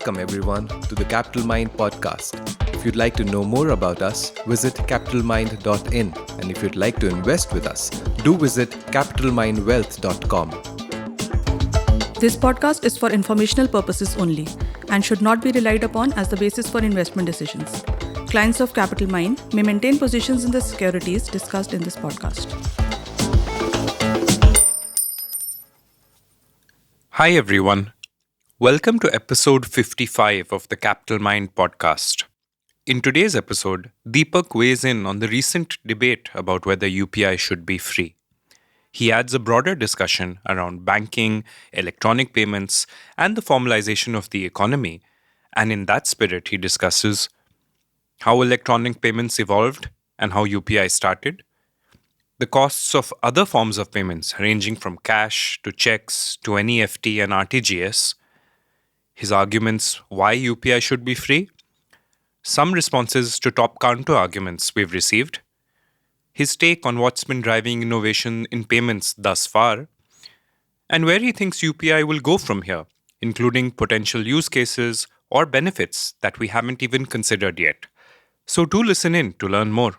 welcome everyone to the Capital Mind podcast. If you'd like to know more about us, visit capitalmind.in. And if you'd like to invest with us, do visit capitalmindwealth.com. This podcast is for informational purposes only and should not be relied upon as the basis for investment decisions. Clients of Capital Mind may maintain positions in the securities discussed in this podcast. Hi everyone. Welcome to episode 55 of the Capital Mind podcast. In today's episode, Deepak weighs in on the recent debate about whether UPI should be free. He adds a broader discussion around banking, electronic payments, and the formalization of the economy. And in that spirit, he discusses how electronic payments evolved and how UPI started, the costs of other forms of payments ranging from cash to cheques to NEFT and RTGS, his arguments why UPI should be free, some responses to top counter-arguments we've received, his take on what's been driving innovation in payments thus far, and where he thinks UPI will go from here, including potential use cases or benefits that we haven't even considered yet. So do listen in to learn more.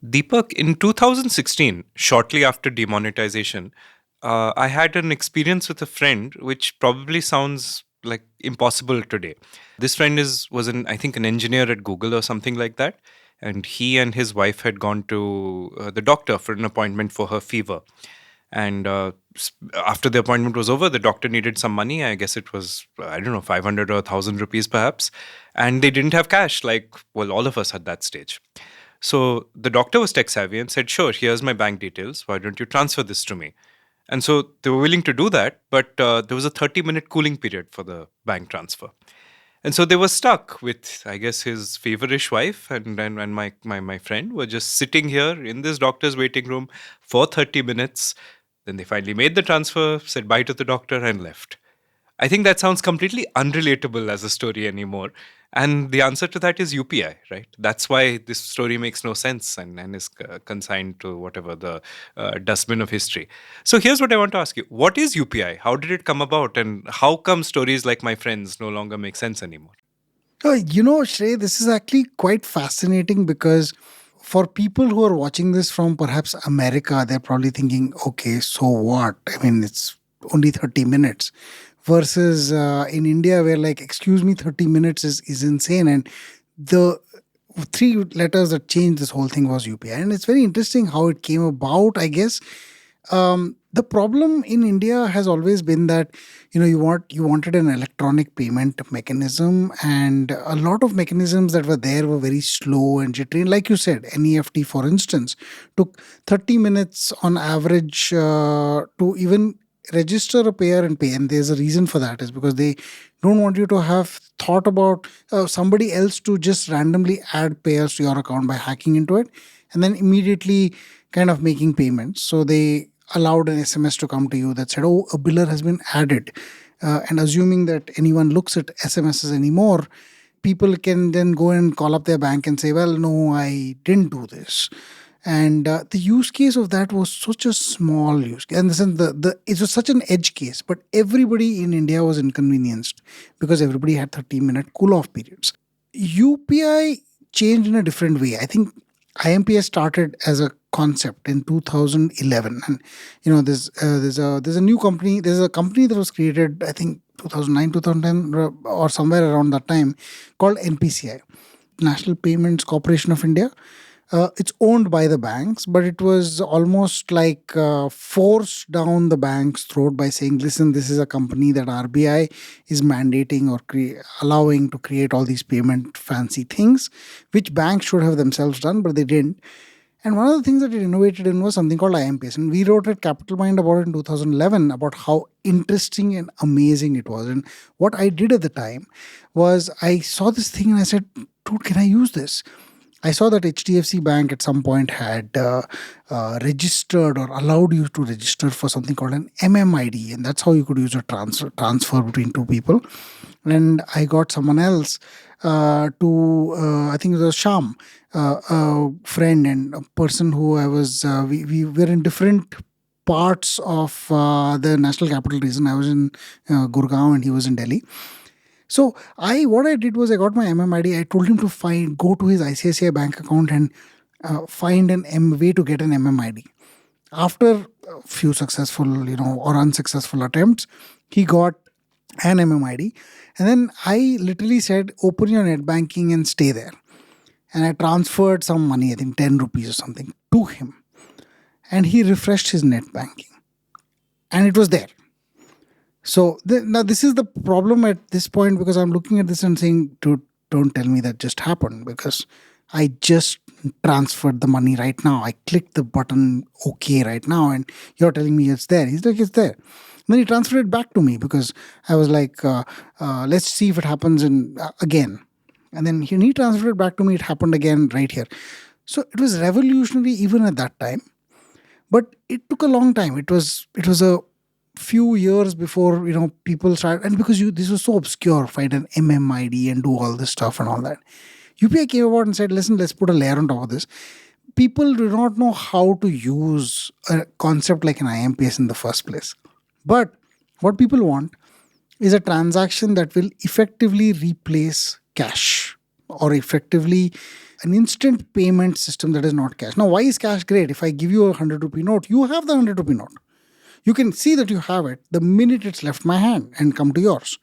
Deepak, in 2016, shortly after demonetization, I had an experience with a friend which probably sounds like impossible today. This friend was an engineer at Google or something like that, and he and his wife had gone to the doctor for an appointment for her fever. And after the appointment was over, the doctor needed some money. I guess it was, 500 or 1,000 rupees perhaps. And they didn't have cash, all of us at that stage. So the doctor was tech savvy and said, sure, here's my bank details. Why don't you transfer this to me? And so they were willing to do that, but there was a 30-minute cooling period for the bank transfer. And so they were stuck with, I guess, his feverish wife and my friend were just sitting here in this doctor's waiting room for 30 minutes. Then they finally made the transfer, said bye to the doctor and left. I think that sounds completely unrelatable as a story anymore. And the answer to that is UPI, right? That's why this story makes no sense and is consigned to whatever the dustbin of history. So here's what I want to ask you. What is UPI? How did it come about? And how come stories like my friend's no longer make sense anymore? Shray, this is actually quite fascinating because for people who are watching this from perhaps America, they're probably thinking, okay, so what? I mean, it's only 30 minutes. Versus in India, where excuse me, 30 minutes is insane. And the three letters that changed this whole thing was UPI. And it's very interesting how it came about, I guess. The problem in India has always been that, you wanted an electronic payment mechanism, and a lot of mechanisms that were there were very slow and jittery. And like you said, NEFT, for instance, took 30 minutes on average to even register a payer and pay. And there's a reason for that, is because they don't want you to have thought about somebody else to just randomly add payers to your account by hacking into it and then immediately kind of making payments. So they allowed an SMS to come to you that said, oh, a biller has been added. And assuming that anyone looks at SMSs anymore, people can then go and call up their bank and say, well, no, I didn't do this. And the use case of that was such a small use case. And it was such an edge case. But everybody in India was inconvenienced because everybody had 30-minute cool-off periods. UPI changed in a different way. I think IMPS started as a concept in 2011. And, there's a new company. There's a company that was created, I think, 2009, 2010 or somewhere around that time, called NPCI, National Payments Corporation of India. It's owned by the banks, but it was almost like forced down the bank's throat by saying, listen, this is a company that RBI is mandating or allowing to create all these payment fancy things, which banks should have themselves done, but they didn't. And one of the things that it innovated in was something called IMPS. And we wrote at Capital Mind about it in 2011, about how interesting and amazing it was. And what I did at the time was I saw this thing and I said, dude, can I use this? I saw that HDFC Bank at some point had registered or allowed you to register for something called an MMID, and that's how you could use a transfer between two people. And I got someone else I think it was Sham, a friend and a person who I was, we were in different parts of the National Capital Region. I was in Gurgaon and he was in Delhi. So what I did was I got my MMID. I told him to go to his ICICI bank account and find an way to get an MMID. After a few successful, or unsuccessful attempts, he got an MMID. And then I literally said, open your net banking and stay there. And I transferred some money, I think 10 rupees or something, to him. And he refreshed his net banking. And it was there. So now this is the problem at this point, because I'm looking at this and saying, dude, don't tell me that just happened, because I just transferred the money right now. I clicked the button OK right now and you're telling me it's there. He's like, it's there. And then he transferred it back to me because I was like, let's see if it happens again. And then he transferred it back to me. It happened again right here. So it was revolutionary even at that time. But it took a long time. It was a few years before, people started. And because this was so obscure, find an MMID and do all this stuff and all that. UPI came about and said, listen, let's put a layer on top of this. People do not know how to use a concept like an IMPS in the first place. But what people want is a transaction that will effectively replace cash, or effectively an instant payment system that is not cash. Now, why is cash great? If I give you a 100 rupee note, you have the 100 rupee note. You can see that you have it the minute it's left my hand and come to yours.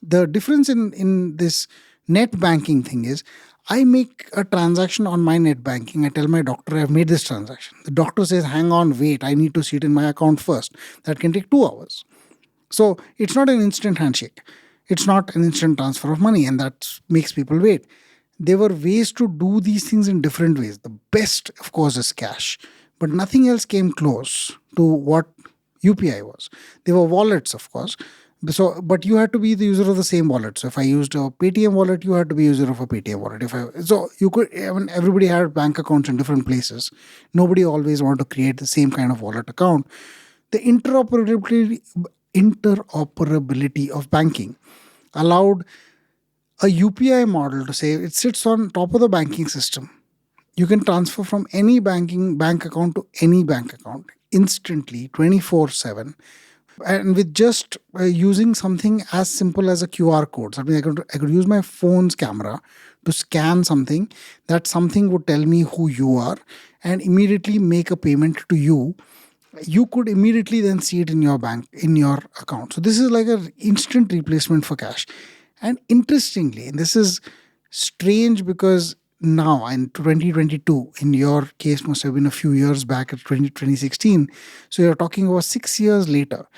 The difference in this net banking thing is, I make a transaction on my net banking. I tell my doctor I've made this transaction. The doctor says, hang on, wait, I need to see it in my account first. That can take 2 hours. So it's not an instant handshake. It's not an instant transfer of money, and that makes people wait. There were ways to do these things in different ways. The best, of course, is cash. But nothing else came close to what UPI was. There were wallets, of course. But you had to be the user of the same wallet. So if I used a Paytm wallet, you had to be user of a Paytm wallet. Everybody had bank accounts in different places. Nobody always wanted to create the same kind of wallet account. The interoperability of banking allowed a UPI model to say it sits on top of the banking system. You can transfer from any bank account to any bank account instantly, 24/7. And with just using something as simple as a QR code. So I could use my phone's camera to scan something. That something would tell me who you are and immediately make a payment to you. You could immediately then see it in your account. So this is like an instant replacement for cash. And interestingly, and this is strange because now in 2022, in your case must have been a few years back at 2016. So you're talking about 6 years later.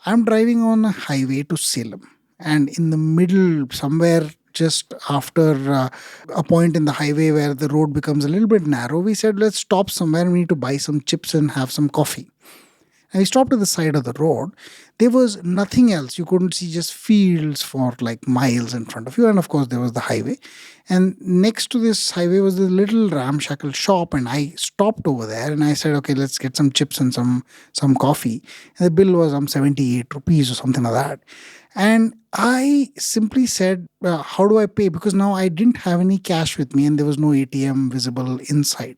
I'm driving on a highway to Salem, and in the middle, somewhere just after a point in the highway where the road becomes a little bit narrow, we said, let's stop somewhere. We need to buy some chips and have some coffee. And we stopped at the side of the road. There was nothing else. You couldn't see, just fields for like miles in front of you. And of course, there was the highway. And next to this highway was this little ramshackle shop. And I stopped over there and I said, okay, let's get some chips and some coffee. And the bill was 78 rupees or something like that. And I simply said, how do I pay? Because now I didn't have any cash with me and there was no ATM visible inside.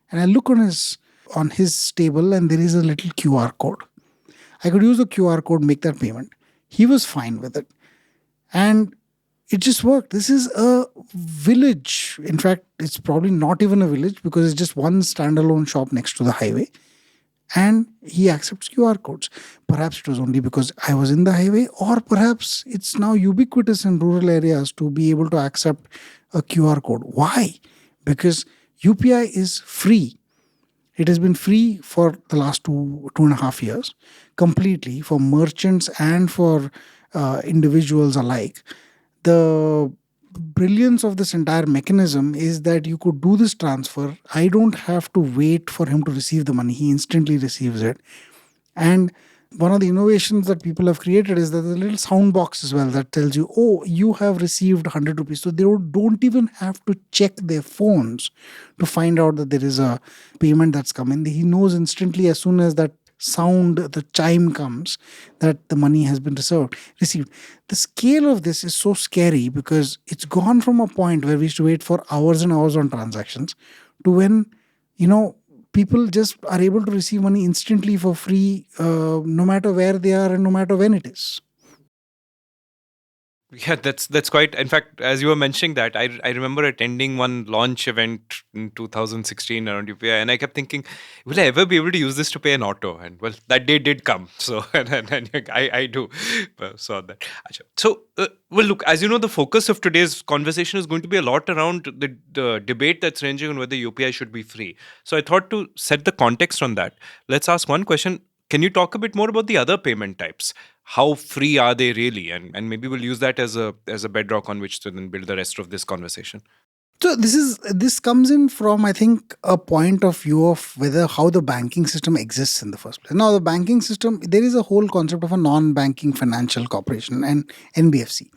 And I look on his table and there is a little QR code. I could use the QR code, make that payment. He was fine with it. And it just worked. This is a village. In fact, it's probably not even a village because it's just one standalone shop next to the highway. And he accepts QR codes. Perhaps it was only because I was in the highway, or perhaps it's now ubiquitous in rural areas to be able to accept a QR code. Why? Because UPI is free. It has been free for the last 2.5 years, completely for merchants and for individuals alike. The brilliance of this entire mechanism is that you could do this transfer. I don't have to wait for him to receive the money. He instantly receives it. And one of the innovations that people have created is that there's a little sound box as well that tells you, oh, you have received 100 rupees. So they don't even have to check their phones to find out that there is a payment that's come in. He knows instantly as soon as that sound, the chime comes, that the money has been received. The scale of this is so scary because it's gone from a point where we used to wait for hours and hours on transactions to when, people just are able to receive money instantly for free, no matter where they are and no matter when it is. Yeah, that's quite. In fact, as you were mentioning that, I remember attending one launch event in 2016 around UPI, and I kept thinking, will I ever be able to use this to pay an auto? And well, that day did come. So and I do saw that. Acha. So well, look, as you know, the focus of today's conversation is going to be a lot around the debate that's ranging on whether UPI should be free. So I thought to set the context on that, let's ask one question. Can you talk a bit more about the other payment types? How free are they really? And maybe we'll use that as a bedrock on which to then build the rest of this conversation. So this comes in from, I think, a point of view of whether how the banking system exists in the first place. Now, the banking system, there is a whole concept of a non-banking financial corporation, and NBFC.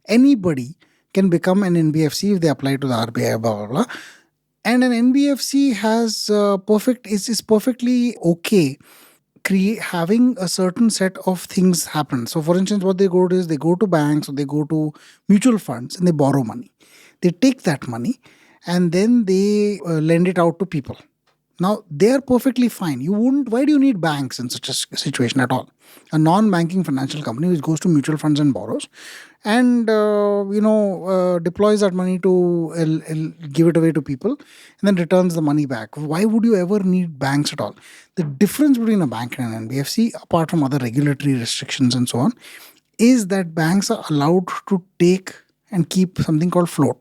Anybody can become an NBFC if they apply to the RBI, blah blah blah. And an NBFC has is perfectly okay having a certain set of things happen. So, for instance, what they go to is they go to banks or they go to mutual funds and they borrow money. They take that money and then they lend it out to people. Now, they are perfectly fine. You wouldn't. Why do you need banks in such a situation at all? A non-banking financial company which goes to mutual funds and borrows, and deploys that money to give it away to people, and then returns the money back. Why would you ever need banks at all? The difference between a bank and an NBFC, apart from other regulatory restrictions and so on, is that banks are allowed to take and keep something called float.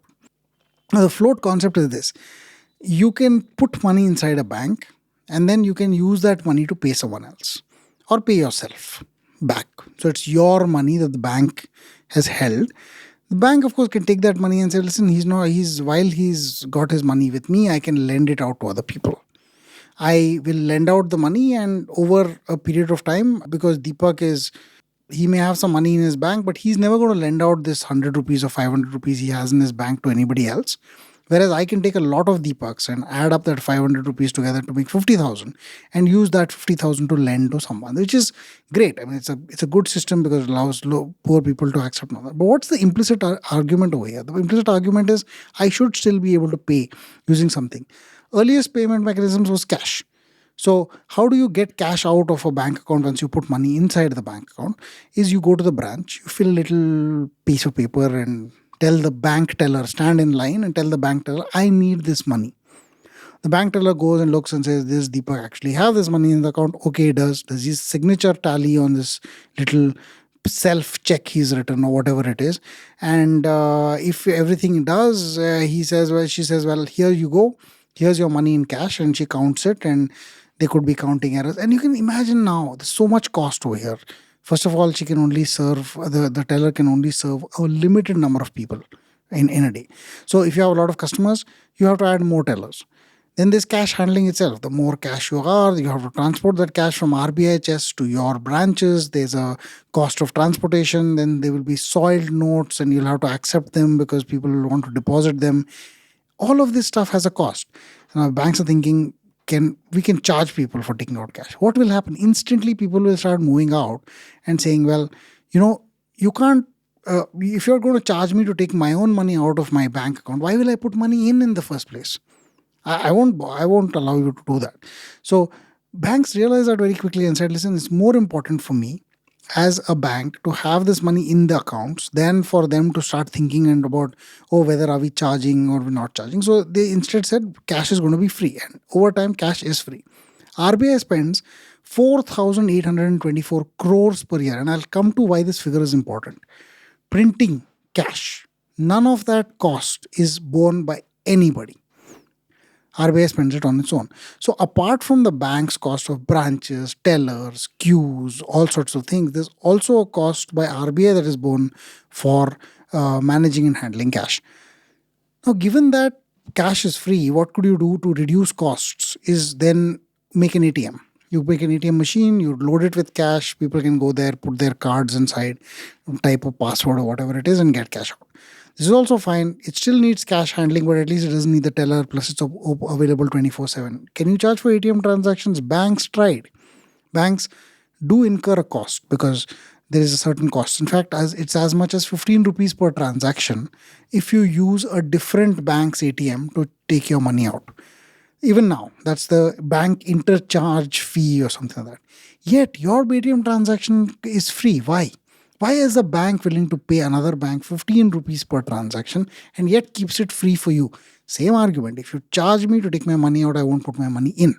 Now, the float concept is this. You can put money inside a bank and then you can use that money to pay someone else or pay yourself back. So it's your money that the bank has held. The bank, of course, can take that money and say, listen, while he's got his money with me, I can lend it out to other people. I will lend out the money, and over a period of time, because he may have some money in his bank, but he's never going to lend out this 100 rupees or 500 rupees he has in his bank to anybody else. Whereas I can take a lot of Deepaks and add up that 500 rupees together to make 50,000 and use that 50,000 to lend to someone, which is great. I mean, it's a good system because it allows poor people to accept that. But what's the implicit argument over here? The implicit argument is I should still be able to pay using something. Earliest payment mechanisms was cash. So how do you get cash out of a bank account once you put money inside the bank account? Is you go to the branch, you fill a little piece of paper and tell the bank teller, stand in line and tell the bank teller, I need this money. The bank teller goes and looks and says, this Deepak actually have this money in the account? Okay, it does. Does his signature tally on this little self-check he's written or whatever it is? And if everything does, she says, well, here you go. Here's your money in cash. And she counts it, and there could be counting errors. And you can imagine now, there's so much cost over here. First of all, she can only serve, the teller can only serve a limited number of people in a day. So if you have a lot of customers, you have to add more tellers. Then there's cash handling itself. The more cash you have to transport that cash from RBHS to your branches. There's a cost of transportation. Then there will be soiled notes and you'll have to accept them because people will want to deposit them. All of this stuff has a cost. Now, banks are thinking, we can charge people for taking out cash. What will happen? Instantly, people will start moving out and saying, well, you can't, if you're going to charge me to take my own money out of my bank account, why will I put money in the first place? I won't allow you to do that. So banks realized that very quickly and said, listen, it's more important for me as a bank to have this money in the accounts than for them to start thinking about, whether are we charging or we're not charging. So they instead said cash is going to be free, and over time cash is free. RBI spends 4,824 crores per year, and I'll come to why this figure is important. Printing cash. None of that cost is borne by anybody. RBI spends it on its own. So apart from the bank's cost of branches, tellers, queues, all sorts of things, there's also a cost by RBI that is borne for managing and handling cash. Now, given that cash is free, what could you do to reduce costs is then make an ATM. You make an ATM machine, you load it with cash, people can go there, put their cards inside, type a password or whatever it is and get cash out. This is also fine. It still needs cash handling, but at least it doesn't need the teller, plus it's available 24/7. Can you charge for ATM transactions? Banks tried. Banks do incur a cost because there is a certain cost. In fact, it's as much as 15 rupees per transaction if you use a different bank's ATM to take your money out. Even now, that's the bank intercharge fee or something like that. Yet your ATM transaction is free. Why? Why is a bank willing to pay another bank 15 rupees per transaction and yet keeps it free for you? Same argument. If you charge me to take my money out, I won't put my money in.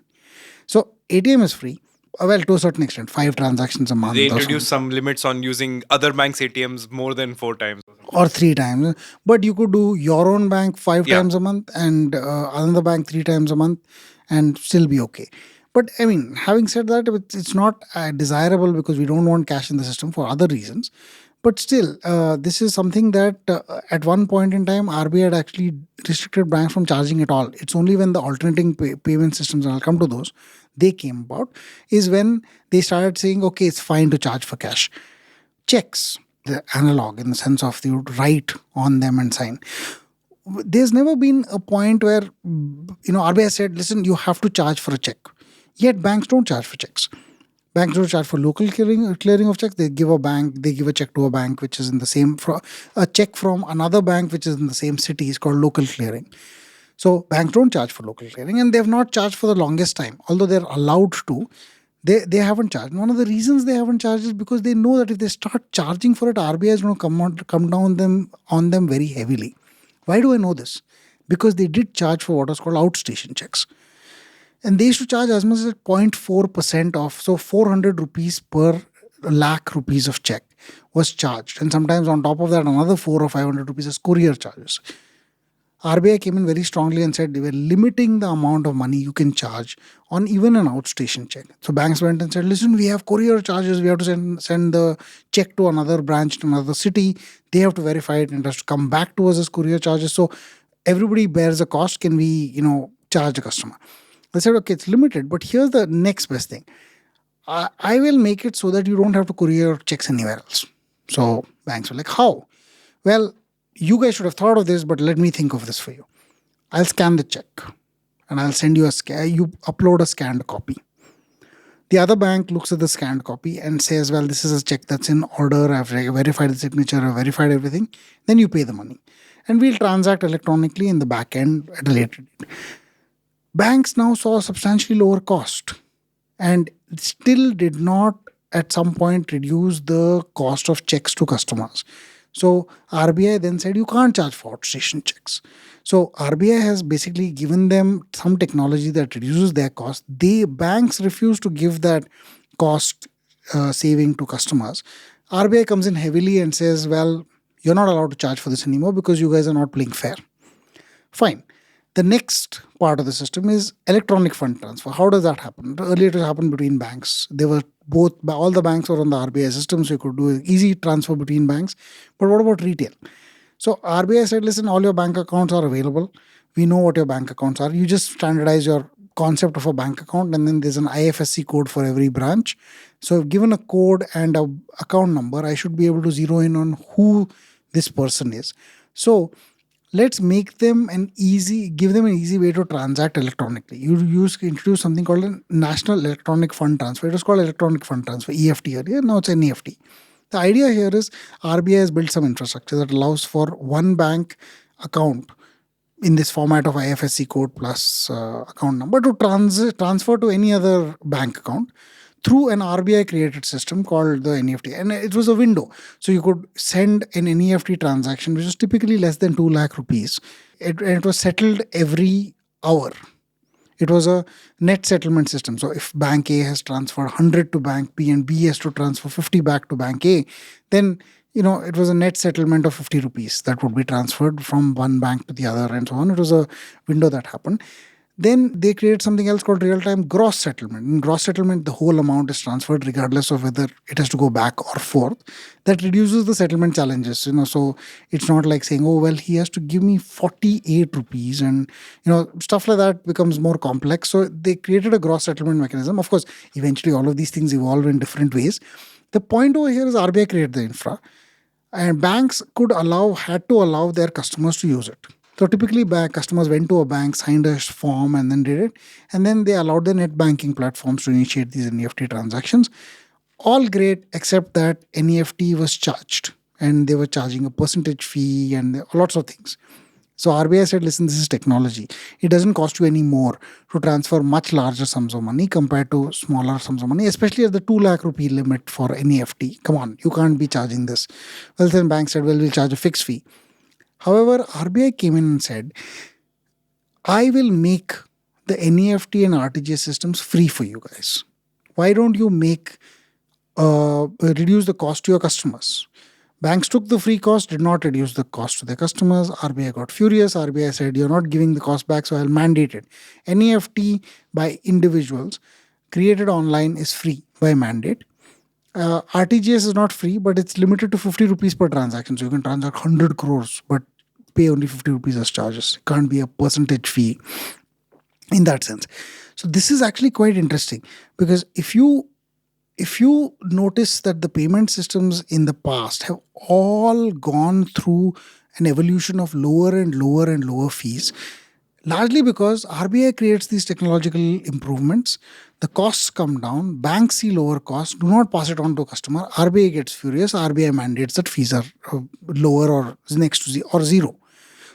So ATM is free. Well, to a certain extent, 5 transactions a month They or introduce something, some limits on using other banks' ATMs more than 4 times. or 3 times. But you could do your own bank five Yeah. times a month and another bank 3 times a month and still be okay. But I mean, having said that, it's not desirable because we don't want cash in the system for other reasons. But still, this is something that at one point in time, RBI had actually restricted banks from charging at all. It's only when the alternating payment systems, and I'll come to those, they came about, is when they started saying, okay, it's fine to charge for cash. Checks, the analog in the sense of you would write on them and sign. There's never been a point where RBI said, listen, you have to charge for a check. Yet banks don't charge for checks. Banks don't charge for local clearing of checks. They give a check to a bank which is in the same, a check from another bank which is in the same city is called local clearing. So banks don't charge for local clearing, and they have not charged for the longest time, although they're allowed to. They haven't charged. One of the reasons they haven't charged is because they know that if they start charging for it, RBI is going to come down on them very heavily. Why do I know this? Because they did charge for what was called outstation checks. And they used to charge as much as 0.4% off. So 400 rupees per lakh rupees of check was charged. And sometimes on top of that, another 400 or 500 rupees as courier charges. RBI came in very strongly and said they were limiting the amount of money you can charge on even an outstation check. So banks went and said, listen, we have courier charges. We have to send the check to another branch to another city. They have to verify it and it has to come back to us as courier charges. So everybody bears the cost. Can we, charge the customer? They said, okay, it's limited. But here's the next best thing. I will make it so that you don't have to courier checks anywhere else. So banks were like, how? Well, you guys should have thought of this, but let me think of this for you. I'll scan the check and I'll send you you upload a scanned copy. The other bank looks at the scanned copy and says, well, this is a check that's in order. I've verified the signature, I've verified everything. Then you pay the money. And we'll transact electronically in the back end at a later date. Banks now saw a substantially lower cost and still did not at some point reduce the cost of checks to customers. So RBI then said you can't charge for outstation checks. So RBI has basically given them some technology that reduces their cost. Banks refuse to give that cost saving to customers. RBI comes in heavily and says, well, you're not allowed to charge for this anymore because you guys are not playing fair. Fine. The next part of the system is electronic fund transfer. How does that happen? Earlier it happened between banks. They were all the banks were on the RBI system, so you could do easy transfer between banks. But what about retail? So RBI said, listen, all your bank accounts are available. We know what your bank accounts are. You just standardize your concept of a bank account, and then there's an IFSC code for every branch. So given a code and an account number, I should be able to zero in on who this person is. So let's make them give them an easy way to transact electronically. You introduce something called a National Electronic Fund Transfer. It was called Electronic Fund Transfer, EFT earlier. Now it's NEFT. The idea here is RBI has built some infrastructure that allows for one bank account in this format of IFSC code plus account number to transfer to any other bank account through an RBI created system called the NEFT. And it was a window. So you could send an NEFT transaction, which was typically less than 2 lakh rupees. It was settled every hour. It was a net settlement system. So if bank A has transferred 100 to bank B and B has to transfer 50 back to bank A, then it was a net settlement of 50 rupees that would be transferred from one bank to the other and so on. It was a window that happened. Then they created something else called real-time gross settlement. In gross settlement, the whole amount is transferred regardless of whether it has to go back or forth. That reduces the settlement challenges. So it's not like saying, oh, well, he has to give me 48 rupees and, stuff like that becomes more complex. So they created a gross settlement mechanism. Of course, eventually all of these things evolve in different ways. The point over here is RBI created the infra and banks had to allow their customers to use it. So typically customers went to a bank, signed a form and then did it. And then they allowed the net banking platforms to initiate these NEFT transactions. All great except that NEFT was charged and they were charging a percentage fee and lots of things. So RBI said, listen, this is technology. It doesn't cost you any more to transfer much larger sums of money compared to smaller sums of money, especially at the 2 lakh rupee limit for NEFT. Come on, you can't be charging this. Well, then bank said, well, we'll charge a fixed fee. However, RBI came in and said, I will make the NEFT and RTGS systems free for you guys. Why don't you reduce the cost to your customers? Banks took the free cost, did not reduce the cost to their customers. RBI got furious. RBI said, you're not giving the cost back, so I'll mandate it. NEFT by individuals created online is free by mandate. RTGS is not free, but it's limited to 50 rupees per transaction. So you can transact 100 crores, but pay only 50 rupees as charges. It can't be a percentage fee in that sense. So this is actually quite interesting, because if you notice that the payment systems in the past have all gone through an evolution of lower and lower and lower fees, largely because RBI creates these technological improvements, the costs come down, banks see lower costs, do not pass it on to customer, RBI gets furious, RBI mandates that fees are lower or next to zero.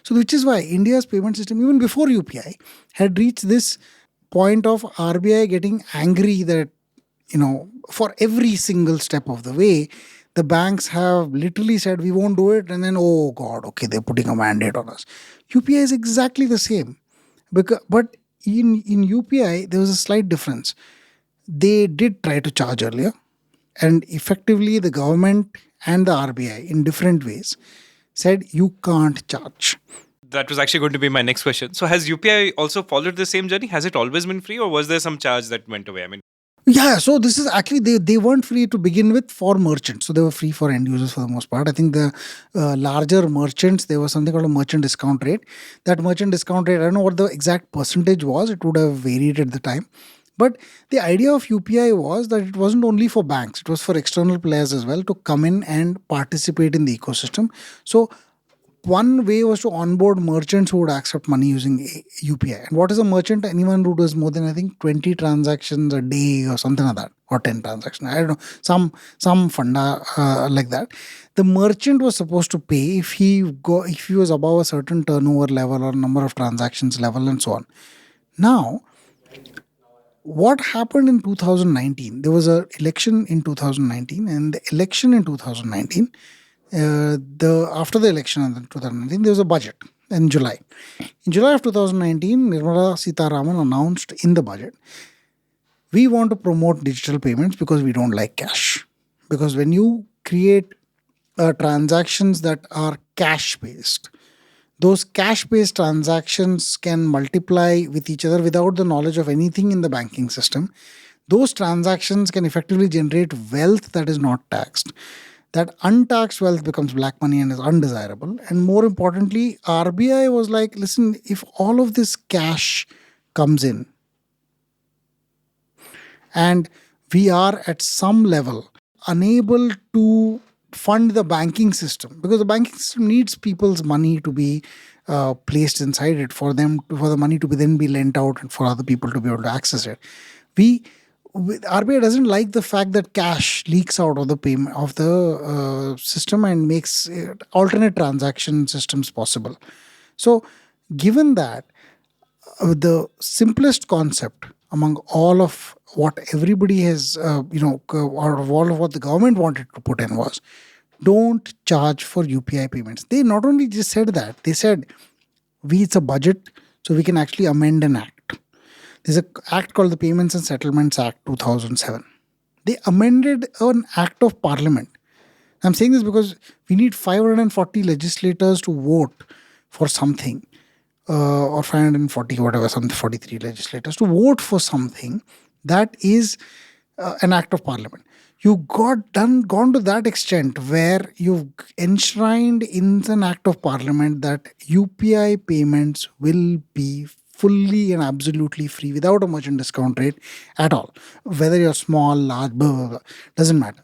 So which is why India's payment system, even before UPI, had reached this point of RBI getting angry that, for every single step of the way, the banks have literally said, we won't do it. And then, oh God, okay, they're putting a mandate on us. UPI is exactly the same. But in UPI, there was a slight difference. They did try to charge earlier. And effectively, the government and the RBI, in different ways, said, you can't charge. That was actually going to be my next question. So has UPI also followed the same journey? Has it always been free, or was there some charge that went away? Yeah, so this is actually, they weren't free to begin with for merchants. So they were free for end users for the most part. I think the larger merchants, there was something called a merchant discount rate. That merchant discount rate, I don't know what the exact percentage was. It would have varied at the time. But the idea of UPI was that it wasn't only for banks. It was for external players as well to come in and participate in the ecosystem. So one way was to onboard merchants who would accept money using UPI. And what is a merchant? Anyone who does more than, I think, 20 transactions a day or something like that, or 10 transactions. I don't know, some funda like that. The merchant was supposed to pay if he was above a certain turnover level or number of transactions level and so on. Now, what happened in 2019? There was an election in 2019, and the election in 2019. After the election in 2019, there was a budget in July. In July of 2019, Nirmala Sitharaman announced in the budget, we want to promote digital payments because we don't like cash. Because when you create transactions that are cash-based, those cash-based transactions can multiply with each other without the knowledge of anything in the banking system. Those transactions can effectively generate wealth that is not taxed. That untaxed wealth becomes black money and is undesirable. And more importantly, RBI was like, listen, if all of this cash comes in and we are at some level unable to fund the banking system, because the banking system needs people's money to be placed inside it for the money to then be lent out and for other people to be able to access it. RBI doesn't like the fact that cash leaks out of the payment of the system and makes alternate transaction systems possible. So, given that, the simplest concept among all of what everybody has, or all of what the government wanted to put in was, don't charge for UPI payments. They not only just said that, they said, it's a budget, so we can actually amend an act. There's an act called the Payments and Settlements Act 2007. They amended an act of parliament. I'm saying this because we need 540 legislators to vote for something, or 540, whatever, some 43 legislators to vote for something that is an act of parliament. You gone to that extent where you've enshrined in an act of parliament that UPI payments will be fully and absolutely free without a merchant discount rate at all. Whether you're small, large, blah, blah, blah, doesn't matter.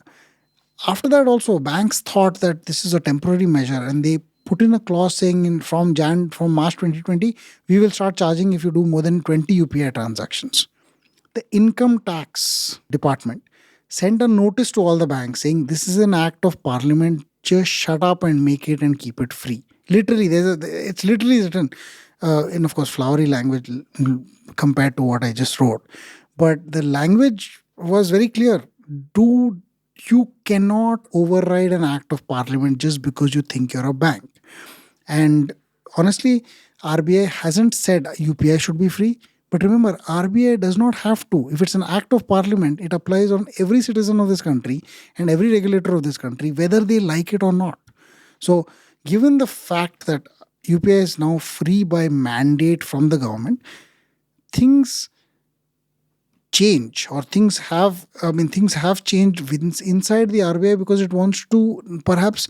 After that also, banks thought that this is a temporary measure and they put in a clause saying from March 2020, we will start charging if you do more than 20 UPI transactions. The income tax department sent a notice to all the banks saying this is an act of parliament just shut up and make it and keep it free. Literally, it's literally written in, of course, flowery language compared to what I just wrote. But the language was very clear. Dude, you cannot override an act of parliament just because you think you're a bank. And honestly, RBI hasn't said UPI should be free. But remember, RBI does not have to. If it's an act of parliament, it applies on every citizen of this country and every regulator of this country, whether they like it or not. So, given the fact that UPI is now free by mandate from the government, things change, or things have changed inside the RBI, because it wants to perhaps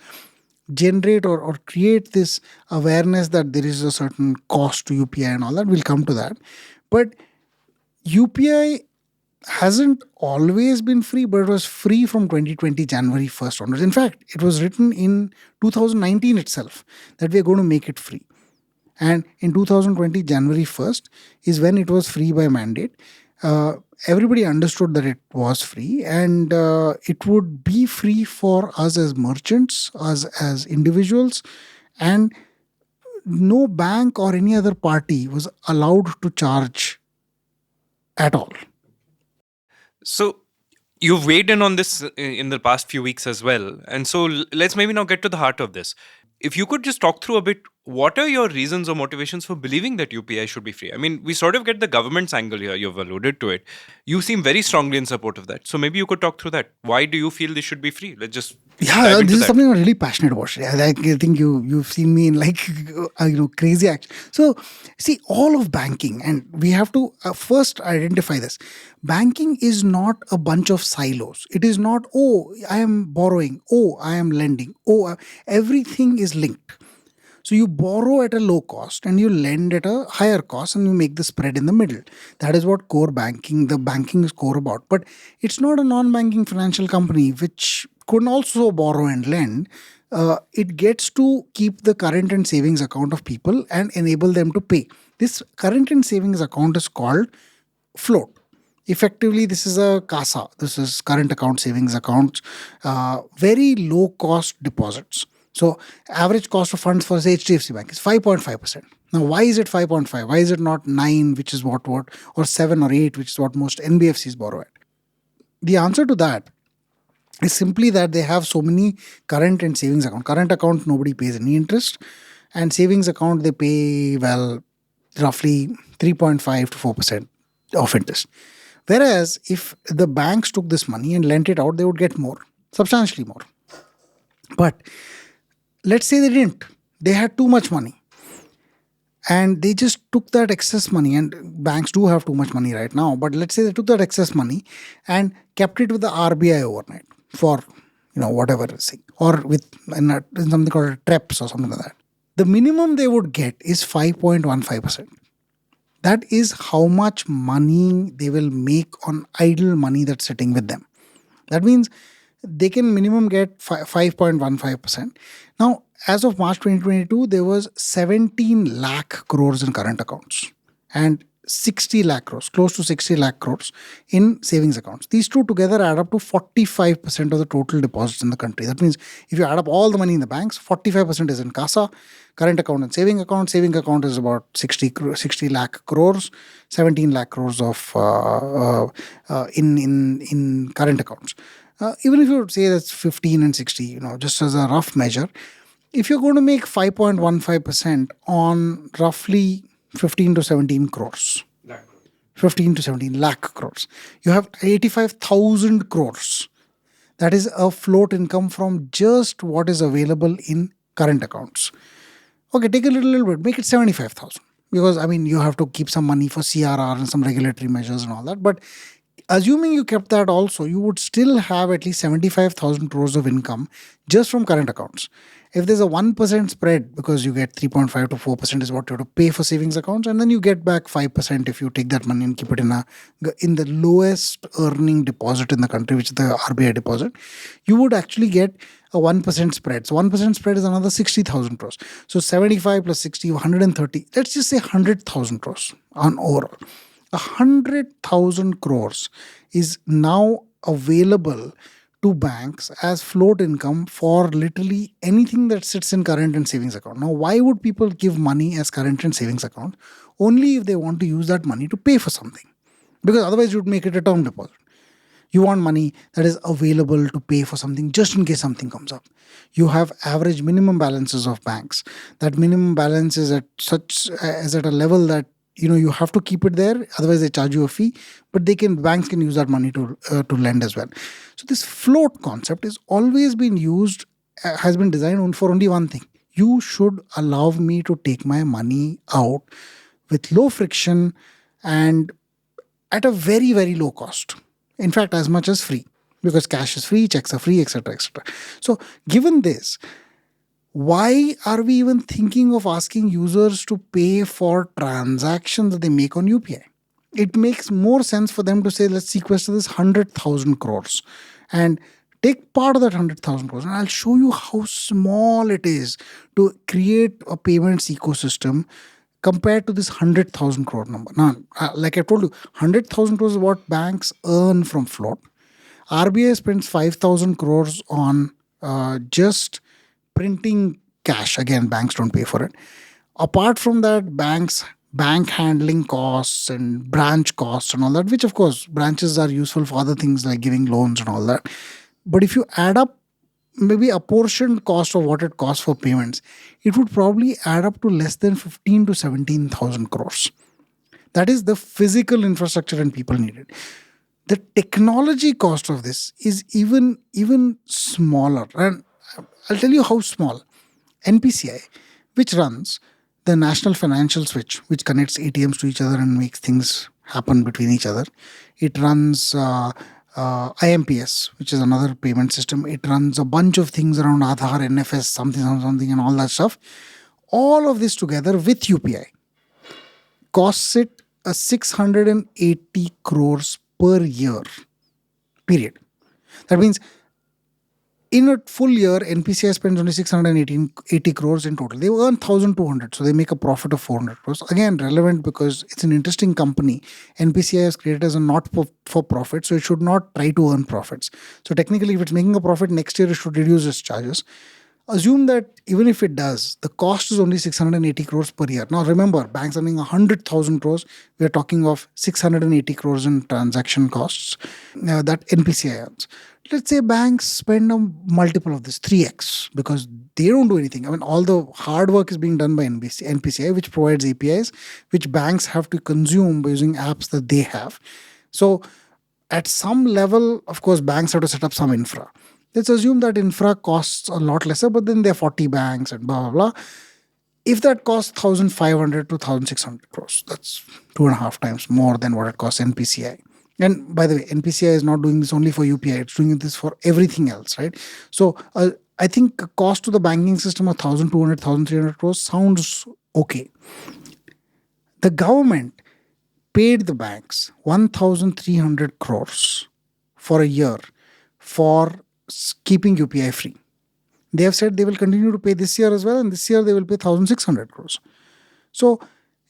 generate or create this awareness that there is a certain cost to UPI and all that. We'll come to that. But UPI hasn't always been free, but it was free from 2020 January 1st onwards. In fact, it was written in 2019 itself that we are going to make it free. And in 2020 January 1st is when it was free by mandate. Everybody understood that it was free, and it would be free for us as merchants, us as individuals, and no bank or any other party was allowed to charge at all. So you've weighed in on this in the past few weeks as well. And so let's maybe now get to the heart of this. If you could just talk through a bit, what are your reasons or motivations for believing that UPI should be free? I mean, we sort of get the government's angle here. You've alluded to it. You seem very strongly in support of that. So maybe you could talk through that. Why do you feel this should be free? Let's just this is something I'm really passionate about. I think you've seen me in crazy action. So see, all of banking, and we have to first identify this. Banking is not a bunch of silos. It is not, oh, I am borrowing, oh, I am lending, everything is linked. So you borrow at a low cost and you lend at a higher cost, and you make the spread in the middle. That is what core banking, the banking is core about. But it's not a non-banking financial company which could also borrow and lend. It gets to keep the current and savings account of people and enable them to pay. This current and savings account is called float. Effectively, this is a CASA. This is current account, savings accounts, very low cost deposits. So average cost of funds for say HDFC Bank is 5.5%. Now, why is it 5.5? Why is it not 9, which is what, or 7 or 8, which is what most NBFCs borrow at? The answer to that is simply that they have so many current and savings account. Current account, nobody pays any interest. And savings account, they pay, roughly 3.5 to 4% of interest. Whereas if the banks took this money and lent it out, they would get more, substantially more. But let's say they didn't. They had too much money. And they just took that excess money, and banks do have too much money right now. But let's say they took that excess money and kept it with the RBI overnight for, whatever it's saying, or with in something called TREPS or something like that. The minimum they would get is 5.15%. That is how much money they will make on idle money that's sitting with them. That means they can minimum get 5.15%. Now, as of March 2022, there was 17 lakh crores in current accounts and 60 lakh crores, close to 60 lakh crores in savings accounts. These two together add up to 45% of the total deposits in the country. That means if you add up all the money in the banks, 45% is in CASA, current account and saving account. Saving account is about 60 lakh crores, 17 lakh crores of in current accounts. Even if you say that's 15 and 60, just as a rough measure, if you're going to make 5.15% on roughly 15 to 17 crores, 15 to 17 lakh crores, you have 85,000 crores. That is a float income from just what is available in current accounts. Okay, take a little bit, make it 75,000. Because, you have to keep some money for CRR and some regulatory measures and all that. But assuming you kept that also, you would still have at least 75,000 crores of income just from current accounts. If there's a 1% spread, because you get 3.5 to 4% is what you have to pay for savings accounts, and then you get back 5% if you take that money and keep it in the lowest earning deposit in the country, which is the RBI deposit, you would actually get a 1% spread. So 1% spread is another 60,000 crores. So 75 plus 60, 130. Let's just say 100,000 crores on overall. 100,000 crores is now available to banks as float income for literally anything that sits in current and savings account. Now, why would people give money as current and savings account? Only if they want to use that money to pay for something. Because otherwise you'd make it a term deposit. You want money that is available to pay for something just in case something comes up. You have average minimum balances of banks. That minimum balance is at a level that you have to keep it there, otherwise they charge you a fee. But banks can use that money to lend as well. So this float concept has always been used, has been designed for only one thing. You should allow me to take my money out with low friction and at a very, very low cost. In fact, as much as free, because cash is free, checks are free, etc., etc. So given this, why are we even thinking of asking users to pay for transactions that they make on UPI? It makes more sense for them to say, let's sequester this 100,000 crores and take part of that 100,000 crores. And I'll show you how small it is to create a payments ecosystem compared to this 100,000 crore number. Now, like I told you, 100,000 crores is what banks earn from float. RBI spends 5,000 crores on just printing cash. Again, banks don't pay for it. Apart from that, bank handling costs and branch costs and all that, which of course branches are useful for other things like giving loans and all that. But if you add up maybe a portion cost of what it costs for payments, it would probably add up to less than 15 to 17,000 crores. That is the physical infrastructure and people needed. The technology cost of this is even smaller. And I'll tell you how small. NPCI, which runs the National Financial Switch, which connects ATMs to each other and makes things happen between each other. It runs IMPS, which is another payment system. It runs a bunch of things around Aadhaar, NFS, something, and all that stuff. All of this together with UPI costs it 680 crores per year, period. That means in a full year, NPCI spends only 680 crores in total. They earn 1,200, so they make a profit of 400 crores. Again, relevant because it's an interesting company. NPCI is created as a not-for-profit, so it should not try to earn profits. So technically, if it's making a profit, next year it should reduce its charges. Assume that even if it does, the cost is only 680 crores per year. Now remember, banks earning 100,000 crores. We are talking of 680 crores in transaction costs that NPCI earns. Let's say banks spend a multiple of this, 3x, because they don't do anything. I mean, all the hard work is being done by NPCI, which provides APIs, which banks have to consume by using apps that they have. So at some level, of course, banks have to set up some infra. Let's assume that infra costs a lot lesser, but then there are 40 banks and blah, blah, blah. If that costs 1,500 to 1,600 crores, that's 2.5 times more than what it costs NPCI. And by the way, NPCI is not doing this only for UPI. It's doing this for everything else, right? So I think a cost to the banking system of 1,200, 1,300 crores sounds okay. The government paid the banks 1,300 crores for a year for keeping UPI free. They have said they will continue to pay this year as well, and this year they will pay 1,600 crores. So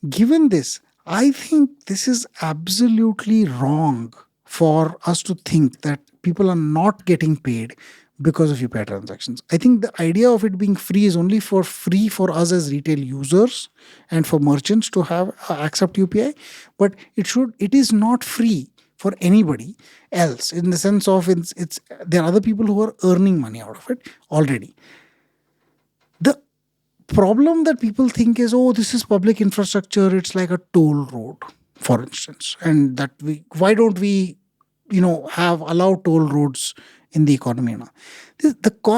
given this, I think this is absolutely wrong for us to think that people are not getting paid because of UPI transactions. I think the idea of it being free is only free for us as retail users and for merchants to have accept UPI, but it is not free for anybody else in the sense of there are other people who are earning money out of it already. The problem that people think is, this is public infrastructure, it's like a toll road, for instance, and that why don't we allow toll roads in the economy now?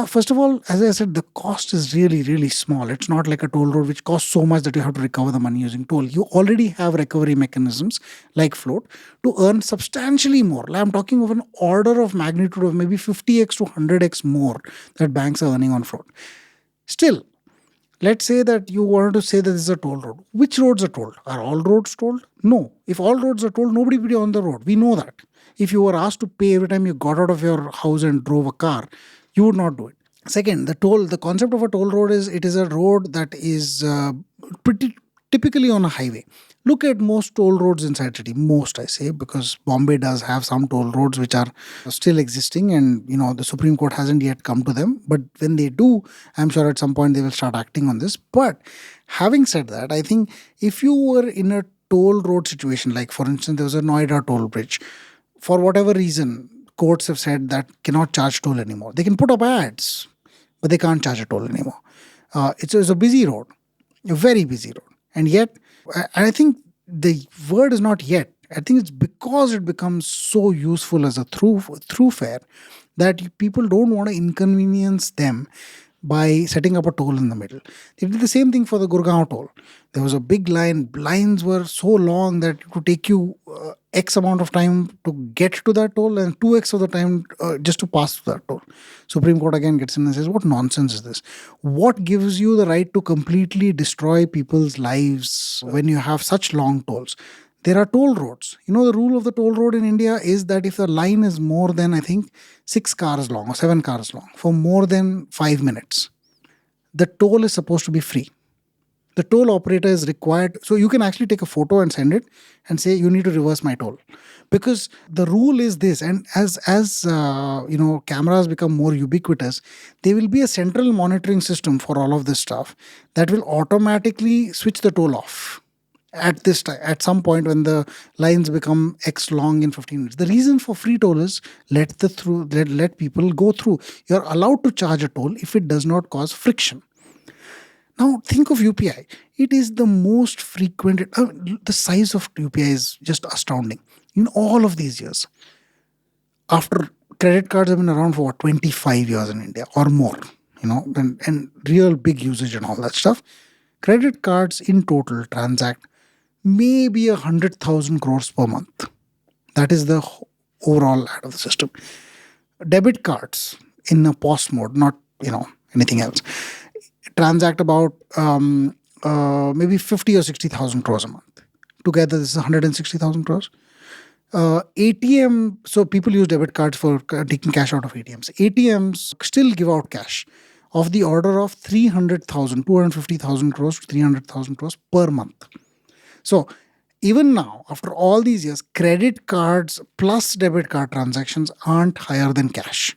First of all, as I said, the cost is really, really small. It's not like a toll road which costs so much that you have to recover the money using toll. You already have recovery mechanisms like float to earn substantially more. I'm talking of an order of magnitude of maybe 50x to 100x more that banks are earning on float. Still, let's say that you wanted to say that this is a toll road. Which roads are tolled? Are all roads tolled? No. If all roads are tolled, nobody will be on the road. We know that. If you were asked to pay every time you got out of your house and drove a car, you would not do it. Second, the concept of a toll road is it is a road that is pretty typically on a highway. Look at most toll roads inside city. Most, I say, because Bombay does have some toll roads which are still existing, and the Supreme Court hasn't yet come to them. But when they do, I'm sure at some point they will start acting on this. But having said that, I think if you were in a toll road situation, like for instance, there was a Noida toll bridge, for whatever reason, courts have said that cannot charge toll anymore. They can put up ads, but they can't charge a toll anymore. It's a busy road, a very busy road. And yet, I think the word is not yet. I think it's because it becomes so useful as a throughfare that people don't want to inconvenience them by setting up a toll in the middle. They did the same thing for the Gurgaon toll. There was a big line. Lines were so long that it would take you X amount of time to get to that toll and 2X of the time just to pass through that toll. Supreme Court again gets in and says, what nonsense is this? What gives you the right to completely destroy people's lives when you have such long tolls? There are toll roads. The rule of the toll road in India is that if the line is more than, I think, 6 cars long or 7 cars long for more than 5 minutes, the toll is supposed to be free. The toll operator is required. So you can actually take a photo and send it and say, you need to reverse my toll. Because the rule is this. And as cameras become more ubiquitous, there will be a central monitoring system for all of this stuff that will automatically switch the toll off at this time, at some point when the lines become X long in 15 minutes. The reason for free toll is let people go through. You're allowed to charge a toll if it does not cause friction. Now think of UPI. It is the most frequented. The size of UPI is just astounding. In all of these years, after credit cards have been around for 25 years in India or more, and real big usage and all that stuff, credit cards in total transact maybe 100,000 crores per month. That is the overall out of the system. Debit cards in a POS mode, not anything else, transact about maybe 50 or 60,000 crores a month. Together, this is 160,000 crores. ATM, so people use debit cards for taking cash out of ATMs. ATMs still give out cash of the order of 250,000 crores to 300,000 crores per month. So even now, after all these years, credit cards plus debit card transactions aren't higher than cash.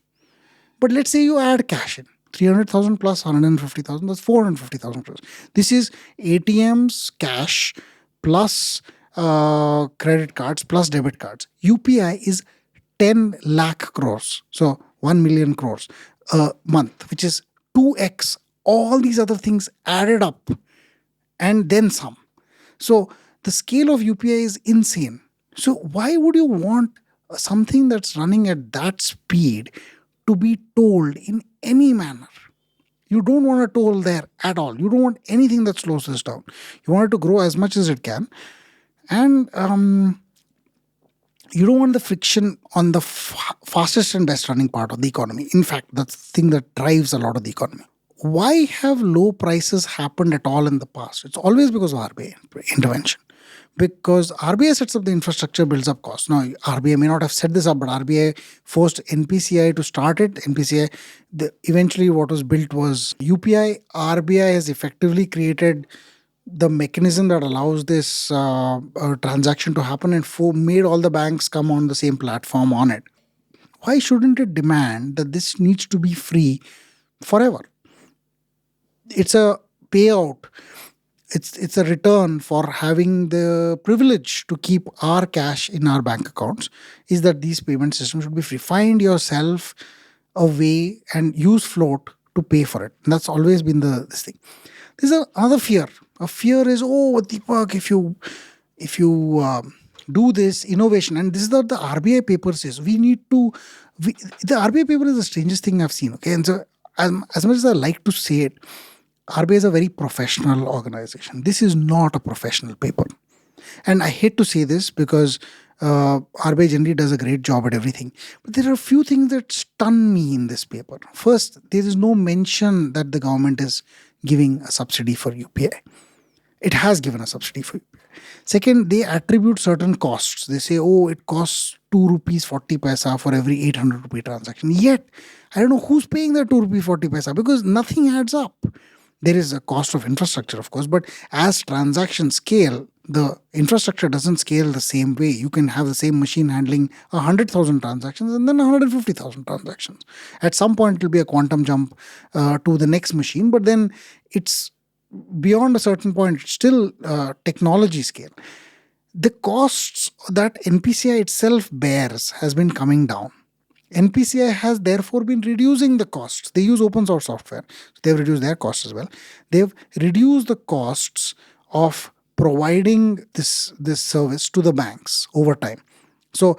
But let's say you add cash in. 300,000 plus 150,000, that's 450,000 crores. This is ATMs, cash, plus credit cards, plus debit cards. UPI is 10 lakh crores. So 1 million crores a month, which is 2x all these other things added up and then some. So the scale of UPI is insane. So why would you want something that's running at that speed to be told in any manner? You don't want a toll there at all. You don't want anything that slows this down. You want it to grow as much as it can. And you don't want the friction on the fastest and best running part of the economy. In fact, that's the thing that drives a lot of the economy. Why have low prices happened at all in the past? It's always because of RBI intervention. Because RBI sets up the infrastructure, builds up costs. Now, RBI may not have set this up, but RBI forced NPCI to start it. NPCI, eventually what was built was UPI. RBI has effectively created the mechanism that allows this transaction to happen and made all the banks come on the same platform on it. Why shouldn't it demand that this needs to be free forever? It's a payout. It's a return for having the privilege to keep our cash in our bank accounts, is that these payment systems should be free. Find yourself a way and use float to pay for it. And that's always been this thing. There's another fear. A fear is, Deepak, if you do this innovation, and this is what the RBI paper says, the RBI paper is the strangest thing I've seen. Okay, and so as much as I like to say it, RBI is a very professional organization. This is not a professional paper. And I hate to say this because RBI generally does a great job at everything. But there are a few things that stun me in this paper. First, there is no mention that the government is giving a subsidy for UPI. It has given a subsidy for UPI. Second, they attribute certain costs. They say, it costs 2 rupees 40 paisa for every 800 rupee transaction. Yet, I don't know who's paying that 2 rupees 40 paisa because nothing adds up. There is a cost of infrastructure, of course, but as transactions scale, the infrastructure doesn't scale the same way. You can have the same machine handling 100,000 transactions and then 150,000 transactions. At some point, it will be a quantum jump to the next machine, but then it's beyond a certain point, it's still technology scale. The costs that NPCI itself bears has been coming down. NPCI has therefore been reducing the costs. They use open source software. So they've reduced their costs as well. They've reduced the costs of providing this service to the banks over time. So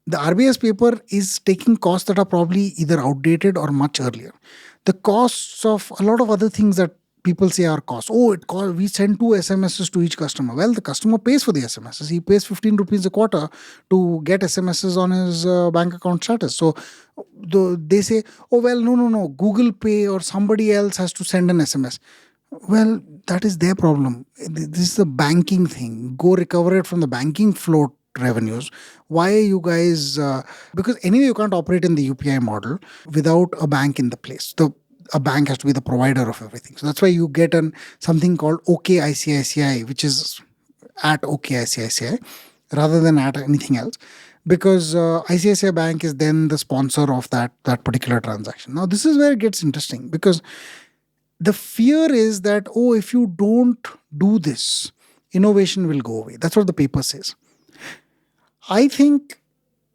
the RBI's paper is taking costs that are probably either outdated or much earlier. The costs of a lot of other things that people say are costs. We send 2 SMSs to each customer. Well, the customer pays for the SMSs. He pays 15 rupees a quarter to get SMSs on his bank account status. So they say, no, Google Pay or somebody else has to send an SMS. Well, that is their problem. This is the banking thing. Go recover it from the banking float revenues. Why are you guys... because anyway, you can't operate in the UPI model without a bank in the place. A bank has to be the provider of everything. So that's why you get something called OKICICI, which is at OKICICI rather than at anything else, because ICICI Bank is then the sponsor of that particular transaction. Now, this is where it gets interesting, because the fear is that, if you don't do this, innovation will go away. That's what the paper says. I think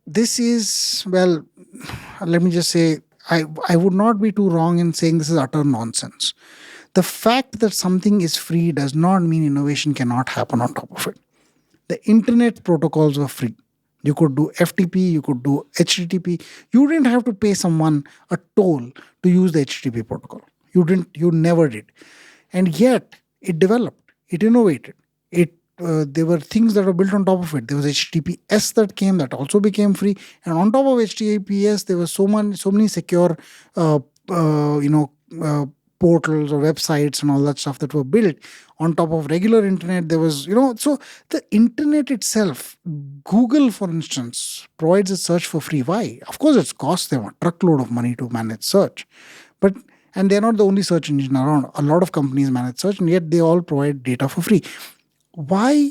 this is, let me just say, I would not be too wrong in saying this is utter nonsense. The fact that something is free does not mean innovation cannot happen on top of it. The internet protocols were free. You could do FTP, you could do HTTP. You didn't have to pay someone a toll to use the HTTP protocol. You never did. And yet, it developed, it innovated. There were things that were built on top of it. There was HTTPS that came, that also became free. And on top of HTTPS, there were so many secure, portals or websites and all that stuff that were built. On top of regular internet, there was, so the internet itself, Google, for instance, provides a search for free. Why? Of course, it costs them a truckload of money to manage search. And they're not the only search engine around. A lot of companies manage search, and yet they all provide data for free. Why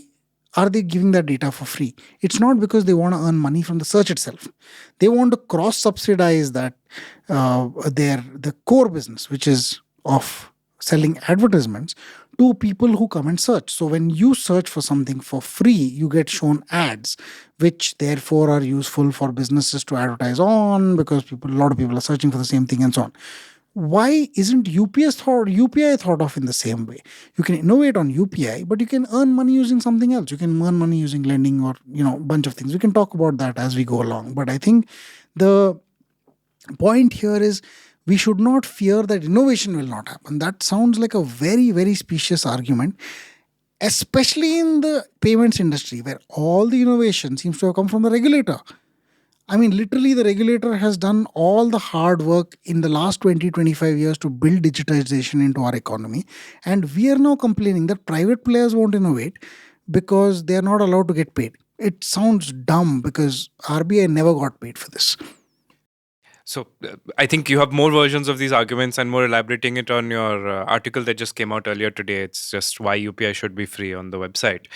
are they giving that data for free? It's not because they want to earn money from the search itself. They want to cross-subsidize that the core business, which is of selling advertisements, to people who come and search. So when you search for something for free, you get shown ads, which therefore are useful for businesses to advertise on, because a lot of people are searching for the same thing and so on. Why isn't UPI thought of in the same way? You can innovate on UPI, but you can earn money using something else. You can earn money using lending or, a bunch of things. We can talk about that as we go along. But I think the point here is we should not fear that innovation will not happen. That sounds like a very, very specious argument, especially in the payments industry, where all the innovation seems to have come from the regulator. I mean, literally, the regulator has done all the hard work in the last 20-25 years to build digitization into our economy. And we are now complaining that private players won't innovate because they are not allowed to get paid. It sounds dumb because RBI never got paid for this. So I think you have more versions of these arguments and more elaborating it on your article that just came out earlier today. It's just why UPI should be free on the website.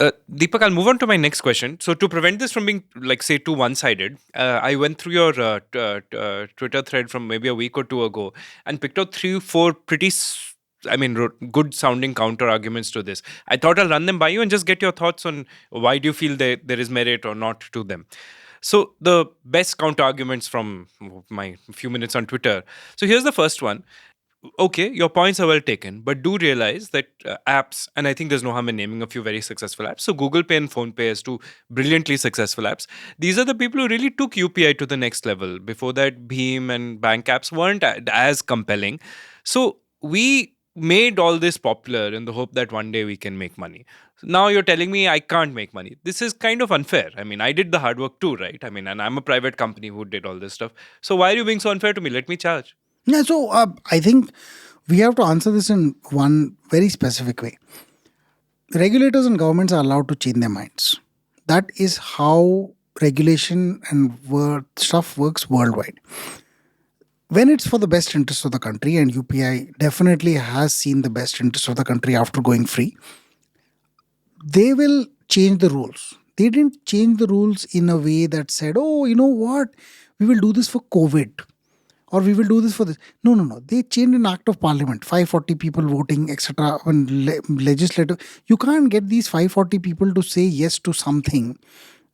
Deepak, I'll move on to my next question. So to prevent this from being, too one-sided, I went through your Twitter thread from maybe a week or two ago and picked out 3-4 pretty, good-sounding counter-arguments to this. I thought I'll run them by you and just get your thoughts on why do you feel there is merit or not to them. So the best counter-arguments from my few minutes on Twitter. So here's the first one. Okay, your points are well taken, but do realize that apps, and I think there's no harm in naming a few very successful apps. So Google Pay and PhonePe as two brilliantly successful apps. These are the people who really took UPI to the next level. Before that, Bheem and bank apps weren't as compelling. So we made all this popular in the hope that one day we can make money. Now you're telling me I can't make money. This is kind of unfair. I mean, I did the hard work too, right? I mean, and I'm a private company who did all this stuff. So why are you being so unfair to me? Let me charge. Yeah, so I think we have to answer this in one very specific way. Regulators and governments are allowed to change their minds. That is how regulation and stuff works worldwide. when it's for the best interest of the country, and UPI definitely has seen the best interest of the country after going free, they will change the rules. They didn't change the rules in a way that said, oh, you know what, we will do this for COVID, or we will do this for this. No, no, no. They changed an act of parliament, 540 people voting, etc. And legislative. You can't get these 540 people to say yes to something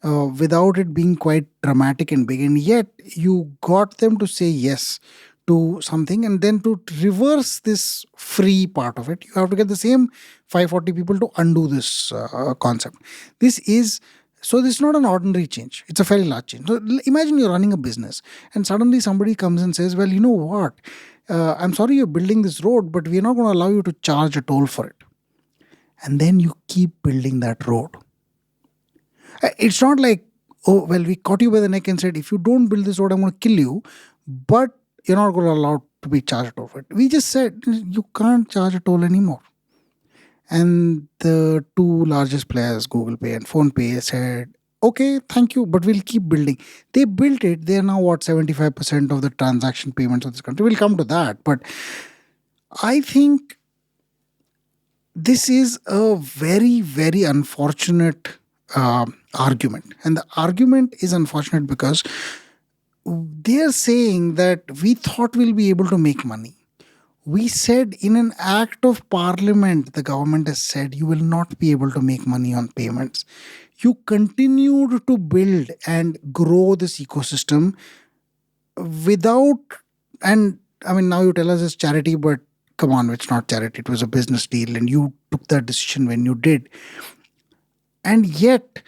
without it being quite dramatic and big. And yet you got them to say yes to something, and then to reverse this free part of it, you have to get the same 540 people to undo this concept. This is not an ordinary change. It's a very large change. So imagine you're running a business and suddenly somebody comes and says, well, you know what? I'm sorry you're building this road, but we're not going to allow you to charge a toll for it. And then you keep building that road. It's not like, oh, well, we caught you by the neck and said, if you don't build this road, I'm going to kill you. But you're not going to allow to be charged a toll for it. We just said, you can't charge a toll anymore. And the two largest players, Google Pay and PhonePe, said, okay, thank you, but we'll keep building. They built it. They're now, 75% of the transaction payments of this country. We'll come to that. But I think this is a very, very unfortunate argument. And the argument is unfortunate because they're saying that we thought we'll be able to make money. We said in an act of parliament, the government has said you will not be able to make money on payments. You continued to build and grow this ecosystem without, and I mean, now you tell us it's charity, but come on, it's not charity. It was a business deal, and you took that decision when you did. And yet,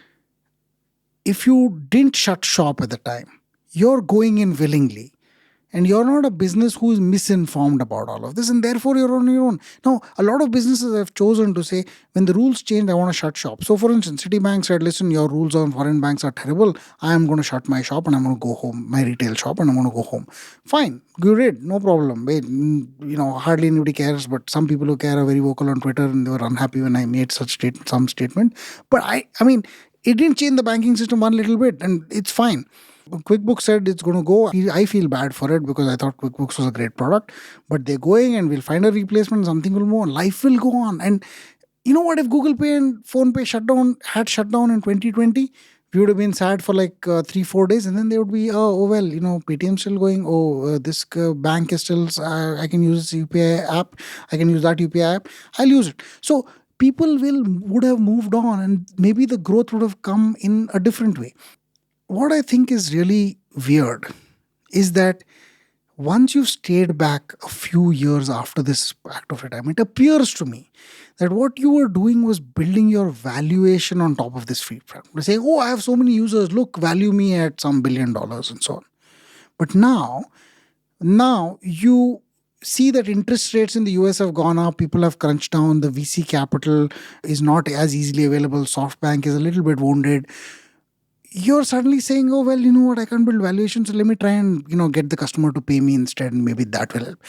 if you didn't shut shop at the time, you're going in willingly. And you're not a business who is misinformed about all of this, and therefore you're on your own. Now, a lot of businesses have chosen to say, when the rules change, I want to shut shop. So, for instance, Citibank said, listen, your rules on foreign banks are terrible. I am going to shut my shop and I'm going to go home, my retail shop, and I'm going to go home. Fine, great, no problem. Hardly anybody cares, but some people who care are very vocal on Twitter, and they were unhappy when I made some statement. But I mean, it didn't change the banking system one little bit, and it's fine. QuickBooks said it's going to go. I feel bad for it because I thought QuickBooks was a great product, but they're going, and we'll find a replacement. Something will move on. Life will go on. And you know what? If Google Pay and PhonePe had shut down in 2020, we would have been sad for like 3-4 days, and then they would be, Paytm's still going. This bank is still. I can use this UPI app. I can use that UPI app. I'll use it. So people would have moved on, and maybe the growth would have come in a different way. What I think is really weird is that once you've stayed back a few years after this act of retirement, it appears to me that what you were doing was building your valuation on top of this free platform. Saying, oh, I have so many users, look, value me at some $1 billion and so on. But now you see that interest rates in the US have gone up, people have crunched down, the VC capital is not as easily available, SoftBank is a little bit wounded. You're suddenly saying, oh, well, you know what, I can't build valuation, so let me try and, get the customer to pay me instead, and maybe that will help.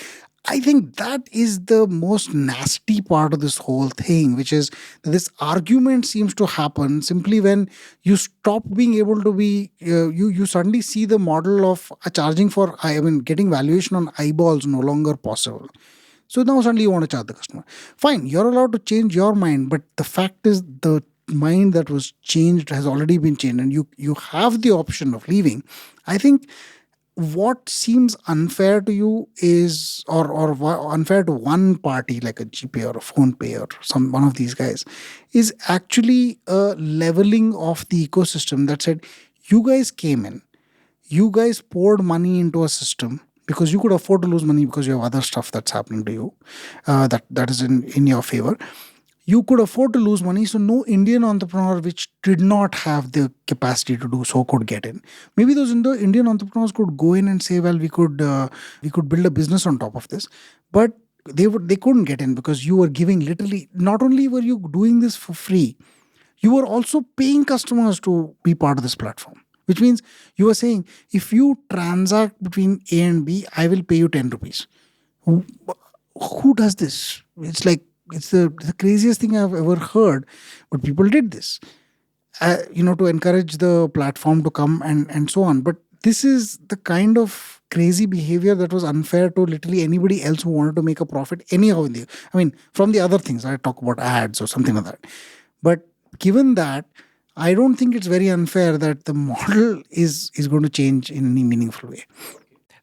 I think that is the most nasty part of this whole thing, which is that this argument seems to happen simply when you stop being able to be, you suddenly see the model of charging for, getting valuation on eyeballs no longer possible. So now suddenly you want to charge the customer. Fine, you're allowed to change your mind, but the fact is the mind that was changed has already been changed, and you have the option of leaving. I think what seems unfair to you is, or unfair to one party like a GPay or a PhonePe or one of these guys, is actually a leveling of the ecosystem that said, you guys came in, you guys poured money into a system because you could afford to lose money because you have other stuff that's happening to you that is in your favor. You could afford to lose money, so no Indian entrepreneur which did not have the capacity to do so could get in. Maybe those Indian entrepreneurs could go in and say, well, we could build a business on top of this. But they couldn't get in because you were giving literally, not only were you doing this for free, you were also paying customers to be part of this platform. Which means you were saying, if you transact between A and B, I will pay you 10 rupees. Who does this? It's like, it's the craziest thing I've ever heard, but people did this, to encourage the platform to come and so on. But this is the kind of crazy behavior that was unfair to literally anybody else who wanted to make a profit anyhow. From the other things, I talk about ads or something like that. But given that, I don't think it's very unfair that the model is going to change in any meaningful way.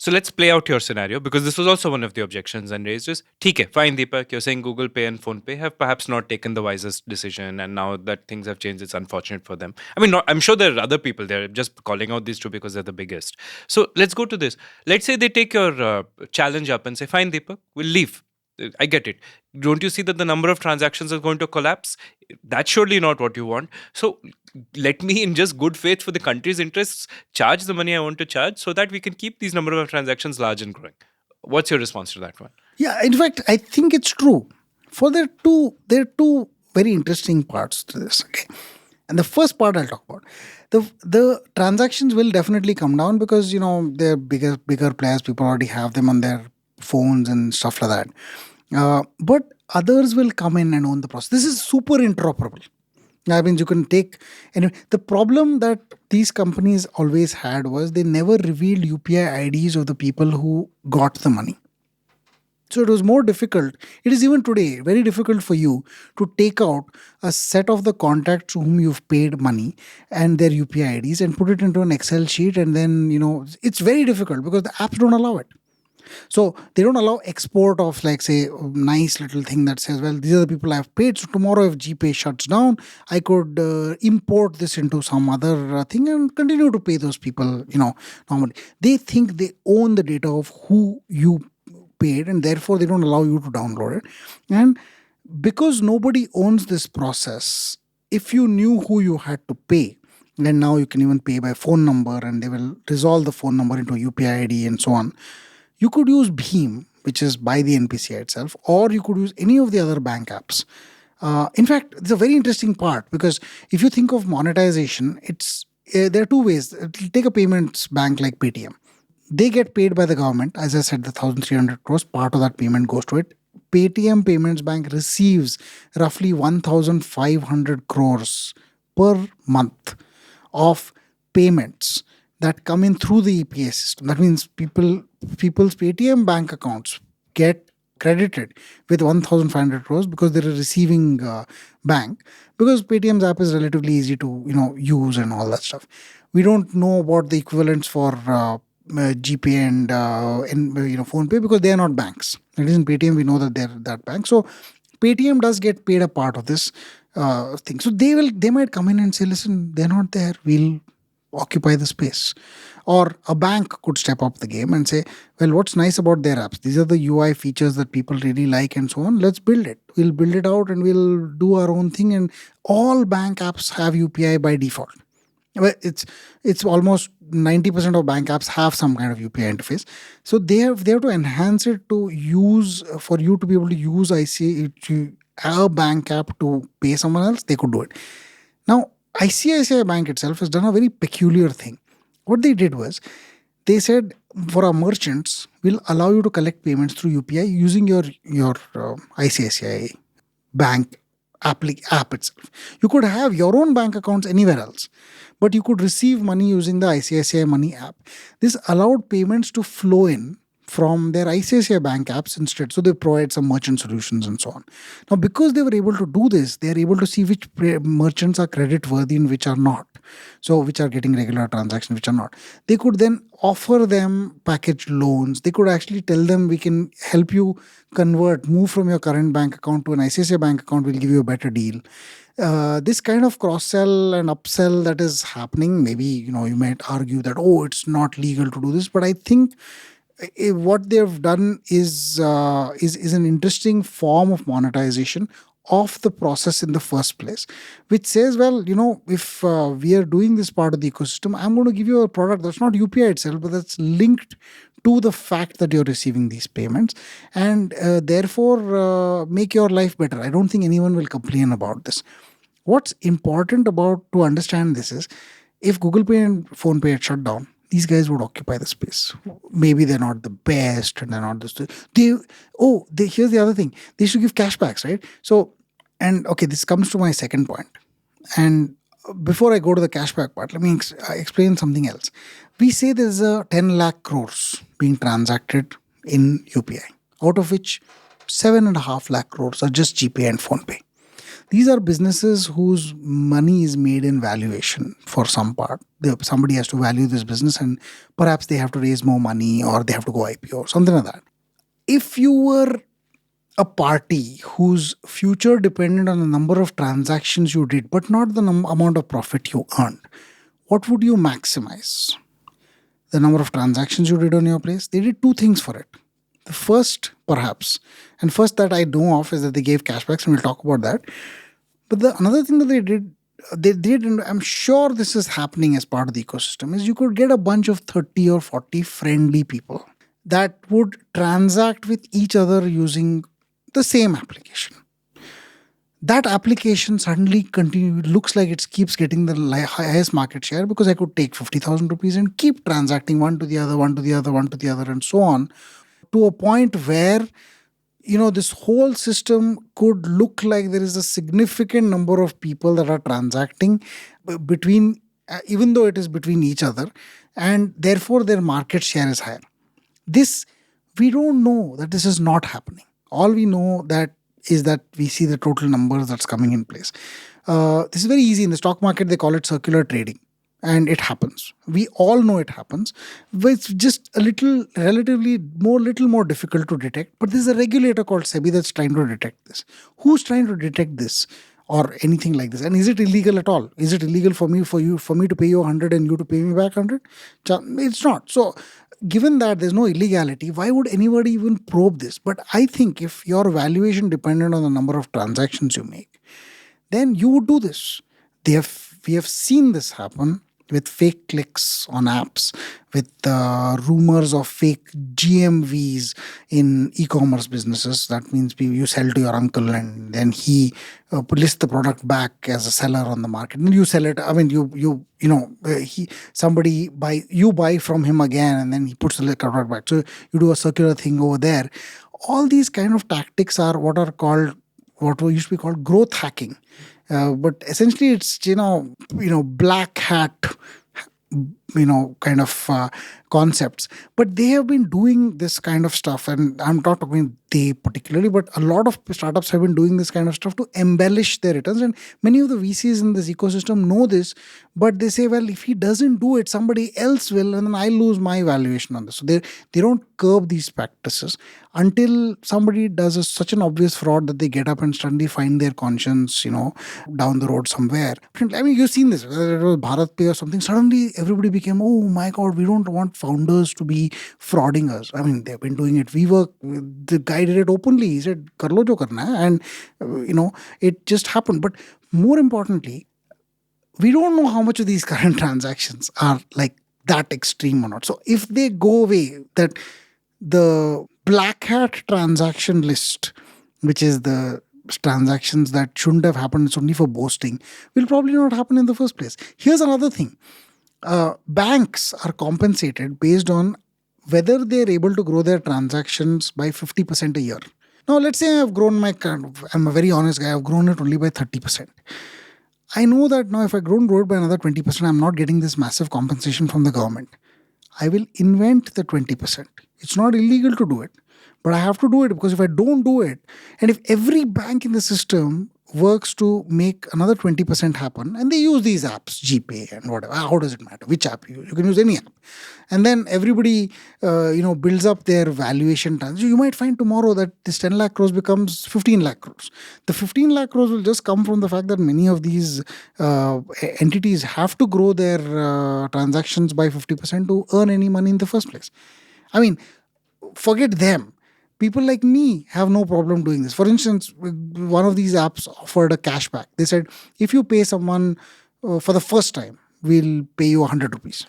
So let's play out your scenario, because this was also one of the objections and raised is, "Theek fine, Deepak, you're saying Google Pay and PhonePe have perhaps not taken the wisest decision, and now that things have changed, it's unfortunate for them." I mean, I'm sure there are other people. They're just calling out these two because they're the biggest. So let's go to this. Let's say they take your challenge up and say, "Fine, Deepak, we'll leave. I get it. Don't you see that the number of transactions is going to collapse? That's surely not what you want. So let me, in just good faith for the country's interests, charge the money I want to charge so that we can keep these number of transactions large and growing." What's your response to that one? Yeah, in fact, I think it's true. There are two very interesting parts to this. Okay, and the first part I'll talk about. The transactions will definitely come down because they're bigger players. People already have them on their phones and stuff like that. But others will come in and own the process. This is super interoperable. I mean, you can take. And the problem that these companies always had was they never revealed UPI IDs of the people who got the money. So it was more difficult. It is even today very difficult for you to take out a set of the contacts to whom you've paid money and their UPI IDs and put it into an Excel sheet. And then, it's very difficult because the apps don't allow it. So they don't allow export of, like, say, a nice little thing that says, well, these are the people I've paid. So tomorrow if GPay shuts down, I could import this into some other thing and continue to pay those people, normally. They think they own the data of who you paid, and therefore they don't allow you to download it. And because nobody owns this process, if you knew who you had to pay, then now you can even pay by phone number, and they will resolve the phone number into UPI ID and so on. You could use Bheem, which is by the NPCI itself, or you could use any of the other bank apps. In fact, it's a very interesting part, because if you think of monetization, there are two ways. Take a payments bank like Paytm. They get paid by the government. As I said, the 1,300 crores, part of that payment goes to it. Paytm Payments Bank receives roughly 1,500 crores per month of payments that come in through the EPA system. That means people's Paytm bank accounts get credited with 1,500 crores because they're a receiving bank, because Paytm's app is relatively easy to use and all that stuff. We don't know about the equivalents for GPay and PhonePe because they are not banks. It is in Paytm, we know that they're that bank. So Paytm does get paid a part of this thing. So they might come in and say, listen, they're not there, we'll occupy the space. Or a bank could step up the game and say, well, what's nice about their apps? These are the UI features that people really like and so on. Let's build it. We'll build it out and we'll do our own thing. And all bank apps have UPI by default. Well, it's almost 90% of bank apps have some kind of UPI interface. So they have to enhance it to use, for you to be able to use a bank app to pay someone else. They could do it. Now, ICICI Bank itself has done a very peculiar thing. What they did was, they said, for our merchants, we'll allow you to collect payments through UPI using your ICICI Bank app itself. You could have your own bank accounts anywhere else, but you could receive money using the ICICI Money app. This allowed payments to flow in from their ICICI Bank apps instead. So they provide some merchant solutions and so on. Now, because they were able to do this, they are able to see which merchants are credit worthy and which are not. So which are getting regular transactions, which are not. They could then offer them packaged loans. They could actually tell them, we can help you move from your current bank account to an ICICI Bank account. We'll give you a better deal. This kind of cross-sell and upsell that is happening, maybe, you might argue that, it's not legal to do this. But I think what they've done is an interesting form of monetization of the process in the first place, which says, well, if we are doing this part of the ecosystem, I'm going to give you a product that's not UPI itself, but that's linked to the fact that you're receiving these payments, and therefore make your life better. I don't think anyone will complain about this. What's important to understand this is, if Google Pay and PhonePe had shut down, these guys would occupy the space. Maybe they're not the best, and they're not this. Here's the other thing. They should give cashbacks, right? So, and okay, this comes to my second point. And before I go to the cashback part, let me explain something else. We say there's a 10 lakh crores being transacted in UPI, out of which 7.5 lakh crores are just GPay and PhonePe. These are businesses whose money is made in valuation for some part. Somebody has to value this business and perhaps they have to raise more money or they have to go IPO or something like that. If you were a party whose future depended on the number of transactions you did, but not the amount of profit you earned, what would you maximize? The number of transactions you did on your place? They did two things for it. The first, perhaps, and first that I know of is that they gave cashbacks, and we'll talk about that. But another thing that they did, and I'm sure this is happening as part of the ecosystem, is you could get a bunch of 30 or 40 friendly people that would transact with each other using the same application. That application suddenly looks like it keeps getting the highest market share because I could take 50,000 rupees and keep transacting one to the other, one to the other, one to the other, and so on, to a point where this whole system could look like there is a significant number of people that are transacting between, even though it is between each other, and therefore their market share is higher. This, we don't know that this is not happening. All we know is that we see the total numbers that's coming in place. This is very easy. In the stock market, they call it circular trading. And it happens. We all know it happens. But it's just a little more difficult to detect. But there's a regulator called SEBI that's trying to detect this. Who's trying to detect this or anything like this? And is it illegal at all? Is it illegal for me to pay you 100 and you to pay me back 100? It's not. So given that there's no illegality, why would anybody even probe this? But I think if your valuation depended on the number of transactions you make, then you would do this. We have seen this happen with fake clicks on apps, with rumors of fake GMVs in e-commerce businesses. That means you sell to your uncle and then he lists the product back as a seller on the market. And you sell it. I mean, you buy from him again and then he puts the product back. So you do a circular thing over there. All these kind of tactics are what used to be called growth hacking. But essentially it's, black hat, kind of concepts. But they have been doing this kind of stuff. And I'm not talking they particularly, but a lot of startups have been doing this kind of stuff to embellish their returns. And many of the VCs in this ecosystem know this, but they say, well, if he doesn't do it, somebody else will, and then I lose my valuation on this. So they don't curb these practices until somebody does such an obvious fraud that they get up and suddenly find their conscience, down the road somewhere. I mean, you've seen this, whether it was Bharat Pay or something, suddenly everybody became, oh my God, we don't want founders to be frauding us. I mean, they've been doing it. The guy did it openly. He said, kar lo jo karna hai. And, it just happened. But more importantly, we don't know how much of these current transactions are like that extreme or not. So if they go away, that the black hat transaction list, which is the transactions that shouldn't have happened, it's only for boasting, will probably not happen in the first place. Here's another thing. Banks are compensated based on whether they're able to grow their transactions by 50% a year. Now, let's say I'm a very honest guy, I've grown it only by 30%. I know that now if I grow it by another 20%, I'm not getting this massive compensation from the government. I will invent the 20%. It's not illegal to do it, but I have to do it because if I don't do it, and if every bank in the system works to make another 20% happen, and they use these apps, GPay and whatever, how does it matter which app you use? You can use any app. And then everybody, builds up their valuation. You might find tomorrow that this 10 lakh crores becomes 15 lakh crores. The 15 lakh crores will just come from the fact that many of these entities have to grow their transactions by 50% to earn any money in the first place. I mean, forget them. People like me have no problem doing this. For instance, one of these apps offered a cashback. They said, if you pay someone for the first time, we'll pay you 100 rupees.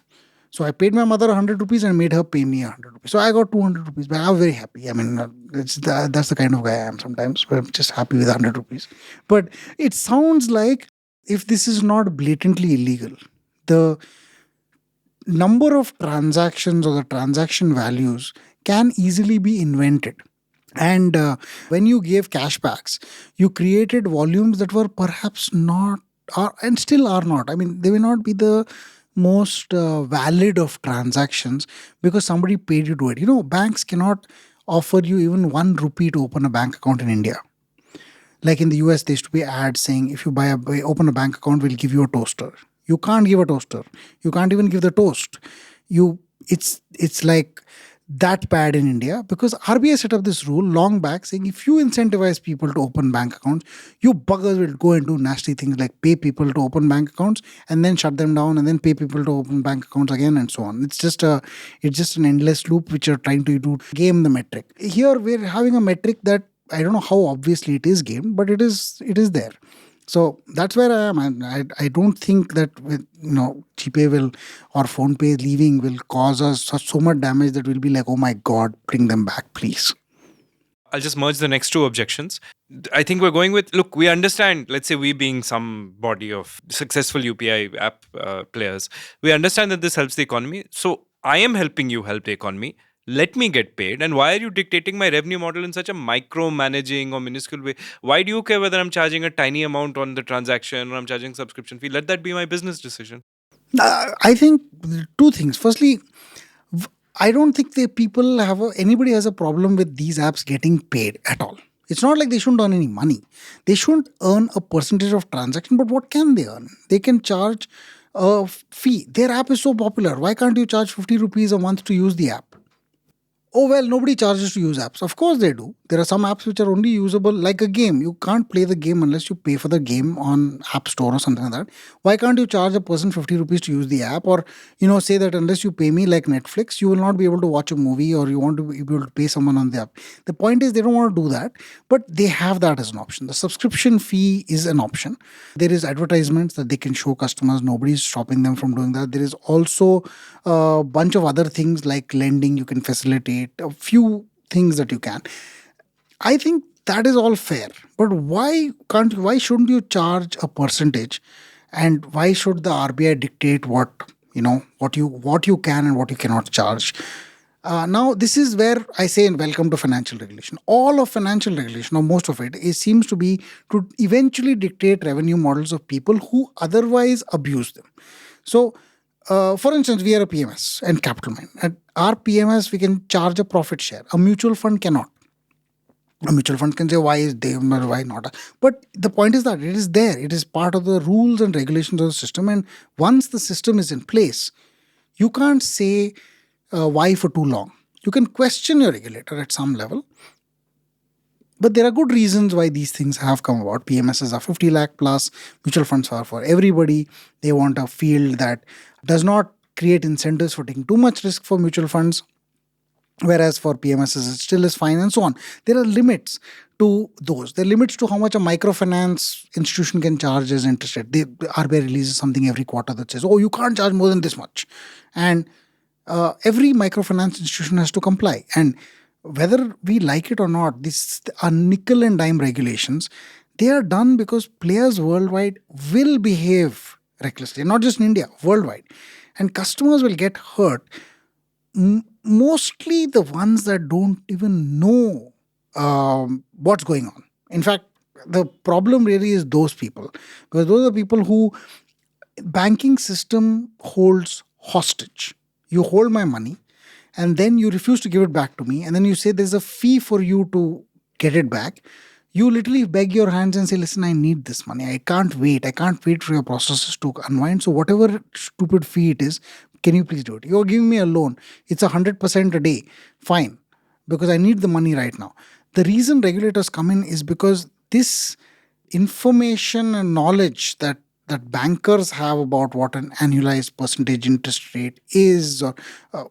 So I paid my mother 100 rupees and made her pay me 100 rupees. So I got 200 rupees, but I was very happy. I mean, that's the kind of guy I am sometimes, but I'm just happy with 100 rupees. But it sounds like if this is not blatantly illegal, the number of transactions or the transaction values can easily be invented. And when you gave cashbacks, you created volumes that were perhaps not are and still are not. I mean, they may not be the most valid of transactions because somebody paid you to it. Banks cannot offer you even 1 rupee to open a bank account in India. Like in the US, there used to be ads saying if you open a bank account, we'll give you a toaster. You can't give a toaster. You can't even give the toast. It's like that bad in India because RBI set up this rule long back saying if you incentivize people to open bank accounts, you buggers will go and do nasty things like pay people to open bank accounts and then shut them down and then pay people to open bank accounts again and so on. It's just an endless loop which you're trying to do game the metric. Here we're having a metric that I don't know how obviously it is game, but it is there. So that's where I am. I don't think that with GPay will or PhonePe leaving will cause us so much damage that we'll be like, oh my God, bring them back, please. I'll just merge the next two objections. I think we're going with, look, we understand, let's say we being some body of successful UPI app players, we understand that this helps the economy. So I am helping you help the economy. Let me get paid. And why are you dictating my revenue model in such a micromanaging or minuscule way? Why do you care whether I'm charging a tiny amount on the transaction or I'm charging subscription fee? Let that be my business decision. I think two things. Firstly, I don't think anybody has a problem with these apps getting paid at all. It's not like they shouldn't earn any money. They shouldn't earn a percentage of transaction, but what can they earn? They can charge a fee. Their app is so popular. Why can't you charge 50 rupees a month to use the app? Oh, well, nobody charges to use apps. Of course they do. There are some apps which are only usable like a game. You can't play the game unless you pay for the game on App Store or something like that. Why can't you charge a person 50 rupees to use the app? Or, say that unless you pay me like Netflix, you will not be able to watch a movie or you want to be able to pay someone on the app. The point is they don't want to do that, but they have that as an option. The subscription fee is an option. There is advertisements that they can show customers. Nobody's stopping them from doing that. There is also a bunch of other things like lending you can facilitate. A few things that you can. I think that is all fair. But why shouldn't you charge a percentage? And why should the RBI dictate what you can and what you cannot charge? Now, this is where I say welcome to financial regulation. All of financial regulation, or most of it, seems to be to eventually dictate revenue models of people who otherwise abuse them. So, for instance, we are a PMS and Capital Mine. At our PMS, we can charge a profit share. A mutual fund cannot. A mutual fund can say, why is they or why not? But the point is that it is there. It is part of the rules and regulations of the system. And once the system is in place, you can't say why for too long. You can question your regulator at some level. But there are good reasons why these things have come about. PMSs are 50 lakh plus. Mutual funds are for everybody. They want a field that does not create incentives for taking too much risk for mutual funds. Whereas for PMSs, it still is fine and so on. There are limits to those. There are limits to how much a microfinance institution can charge as interest rate. The RBI releases something every quarter that says, oh, you can't charge more than this much. And every microfinance institution has to comply. And whether we like it or not, these are nickel and dime regulations. They are done because players worldwide will behave recklessly, not just in India, worldwide. And customers will get hurt. Mostly the ones that don't even know what's going on. In fact, the problem really is those people. Because those are people who banking system holds hostage. You hold my money and then you refuse to give it back to me. And then you say there's a fee for you to get it back. You literally beg your hands and say, listen, I need this money. I can't wait. I can't wait for your processes to unwind. So whatever stupid fee it is, can you please do it? You're giving me a loan. It's 100% a day. Fine. Because I need the money right now. The reason regulators come in is because this information and knowledge that bankers have about what an annualized percentage interest rate is or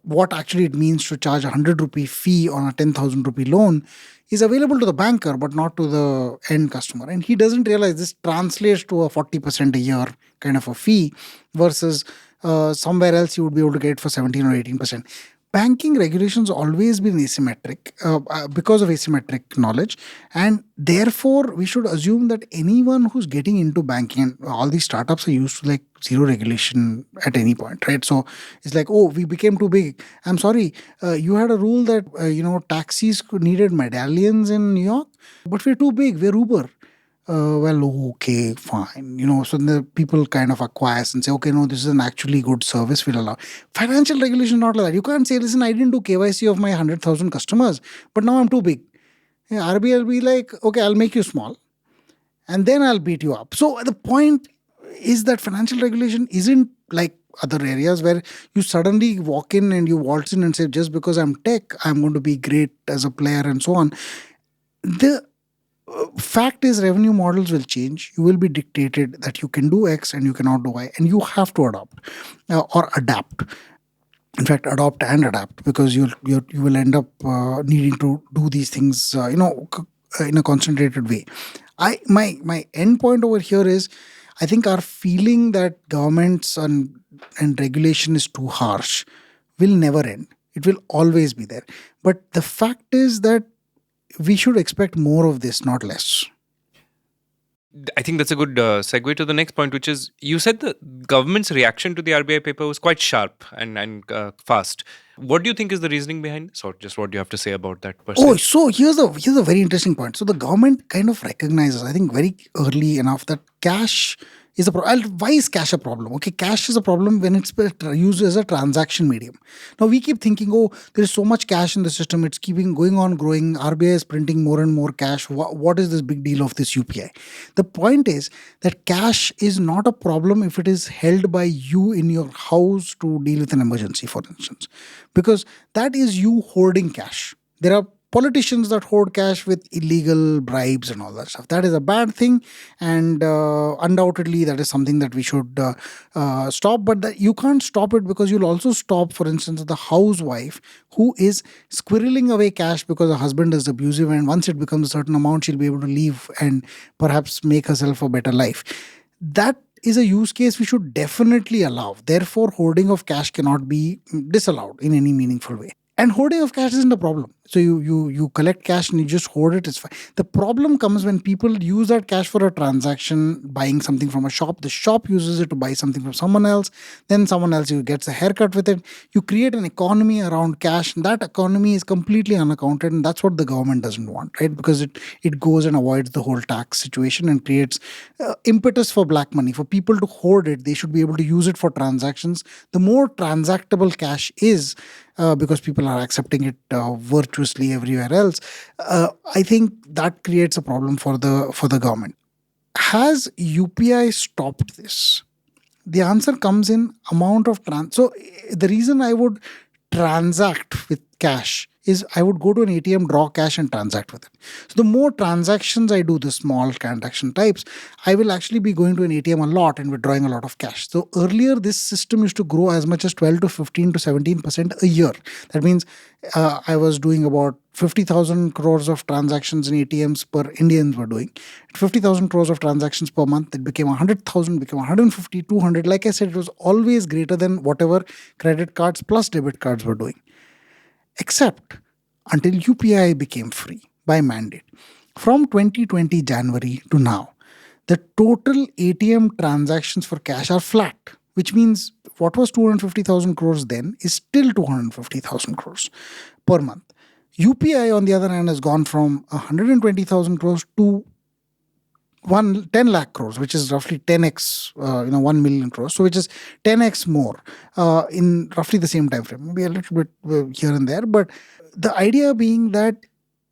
what actually it means to charge a 100 rupee fee on a 10,000 rupee loan is available to the banker but not to the end customer. And he doesn't realize this translates to a 40% a year kind of a fee versus somewhere else you would be able to get it for 17 or 18%. Banking regulations always been asymmetric because of asymmetric knowledge, and therefore we should assume that anyone who's getting into banking, and all these startups are used to like zero regulation at any point, right? So it's like, oh, we became too big. I'm sorry, you had a rule that taxis needed medallions in New York, but we're too big. We're Uber. well, okay, fine. So the people kind of acquiesce and say, okay, no, this is an actually good service, we'll allow. Financial regulation is not like that. You can't say, listen, I didn't do KYC of my 100,000 customers, but now I'm too big. RBI will be like, okay, I'll make you small and then I'll beat you up. So the point is that financial regulation isn't like other areas where you suddenly walk in and you waltz in and say, just because I'm tech, I'm going to be great as a player and so on. The fact is, revenue models will change. You will be dictated that you can do X and you cannot do Y, and you have to adopt or adapt. In fact, adopt and adapt, because you will end up needing to do these things, in a concentrated way. My end point over here is, I think our feeling that governments and regulation is too harsh will never end. It will always be there. But the fact is that we should expect more of this, not less. I think that's a good segue to the next point, which is, you said the government's reaction to the RBI paper was quite sharp and fast. What do you think is the reasoning behind this, or just what do you have to say about that per se? Oh, so here's a very interesting point. So the government kind of recognizes, I think very early enough, that cash is a problem. Why is cash a problem? Okay, cash is a problem when it's used as a transaction medium. Now we keep thinking, oh, there is so much cash in the system, it's keeping going on growing. RBI is printing more and more cash. What is this big deal of this UPI? The point is that cash is not a problem if it is held by you in your house to deal with an emergency, for instance, because that is you hoarding cash. There are politicians that hoard cash with illegal bribes and all that stuff. That is a bad thing, and undoubtedly that is something that we should stop. But that you can't stop it, because you'll also stop, for instance, the housewife who is squirreling away cash because her husband is abusive, and once it becomes a certain amount, she'll be able to leave and perhaps make herself a better life. That is a use case we should definitely allow. Therefore, hoarding of cash cannot be disallowed in any meaningful way. And hoarding of cash isn't a problem. So you collect cash and you just hoard it, it's fine. The problem comes when people use that cash for a transaction, buying something from a shop. The shop uses it to buy something from someone else. Then someone else gets a haircut with it. You create an economy around cash, and that economy is completely unaccounted. And that's what the government doesn't want, right? Because it goes and avoids the whole tax situation and creates impetus for black money. For people to hoard it, they should be able to use it for transactions. The more transactable cash is, because people are accepting it virtuously everywhere else, I think that creates a problem for the government. Has UPI stopped this? The answer comes in amount of So the reason I would transact with cash is I would go to an ATM, draw cash and transact with it. So the more transactions I do, the small transaction types, I will actually be going to an ATM a lot and withdrawing a lot of cash. So earlier, this system used to grow as much as 12 to 15 to 17% a year. That means I was doing about 50,000 crores of transactions in ATMs per Indians were doing. 50,000 crores of transactions per month, it became 100,000, became 150, 200. Like I said, it was always greater than whatever credit cards plus debit cards were doing. Except until UPI became free by mandate. From 2020 January to now, the total ATM transactions for cash are flat, which means what was 250,000 crores then is still 250,000 crores per month. UPI, on the other hand, has gone from 120,000 crores to 10 lakh crores, which is roughly 10x, 1 million crores. So which is 10x more in roughly the same time frame, maybe a little bit here and there. But the idea being that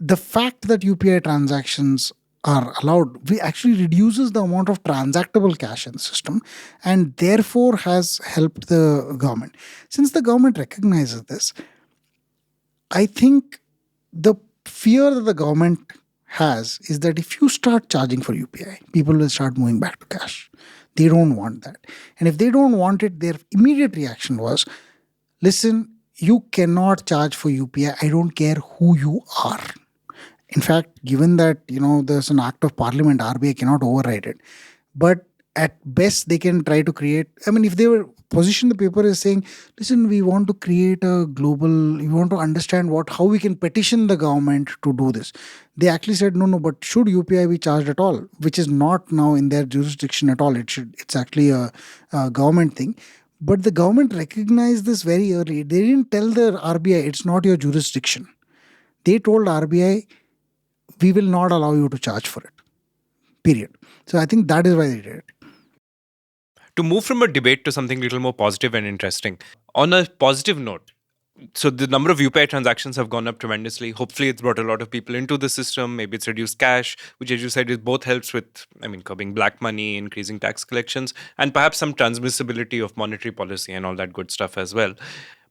the fact that UPI transactions are allowed, we actually reduces the amount of transactable cash in the system, and therefore has helped the government. Since the government recognizes this, I think the fear that the government has is that if you start charging for UPI, people will start moving back to cash. They don't want that. And if they don't want it, their immediate reaction was, listen, you cannot charge for UPI. I don't care who you are. In fact, given that, there's an act of parliament, RBI cannot override it. But at best, they can try to create, if they were position the paper as saying, listen, we want to create a global, we want to understand how we can petition the government to do this. They actually said, no, but should UPI be charged at all? Which is not now in their jurisdiction at all. It's actually a government thing. But the government recognized this very early. They didn't tell the RBI, it's not your jurisdiction. They told RBI, we will not allow you to charge for it. period. So I think that is why they did it. To move from a debate to something a little more positive and interesting, on a positive note, so the number of UPI transactions have gone up tremendously. Hopefully, it's brought a lot of people into the system. Maybe it's reduced cash, which, as you said, is both helps with, curbing black money, increasing tax collections, and perhaps some transmissibility of monetary policy and all that good stuff as well.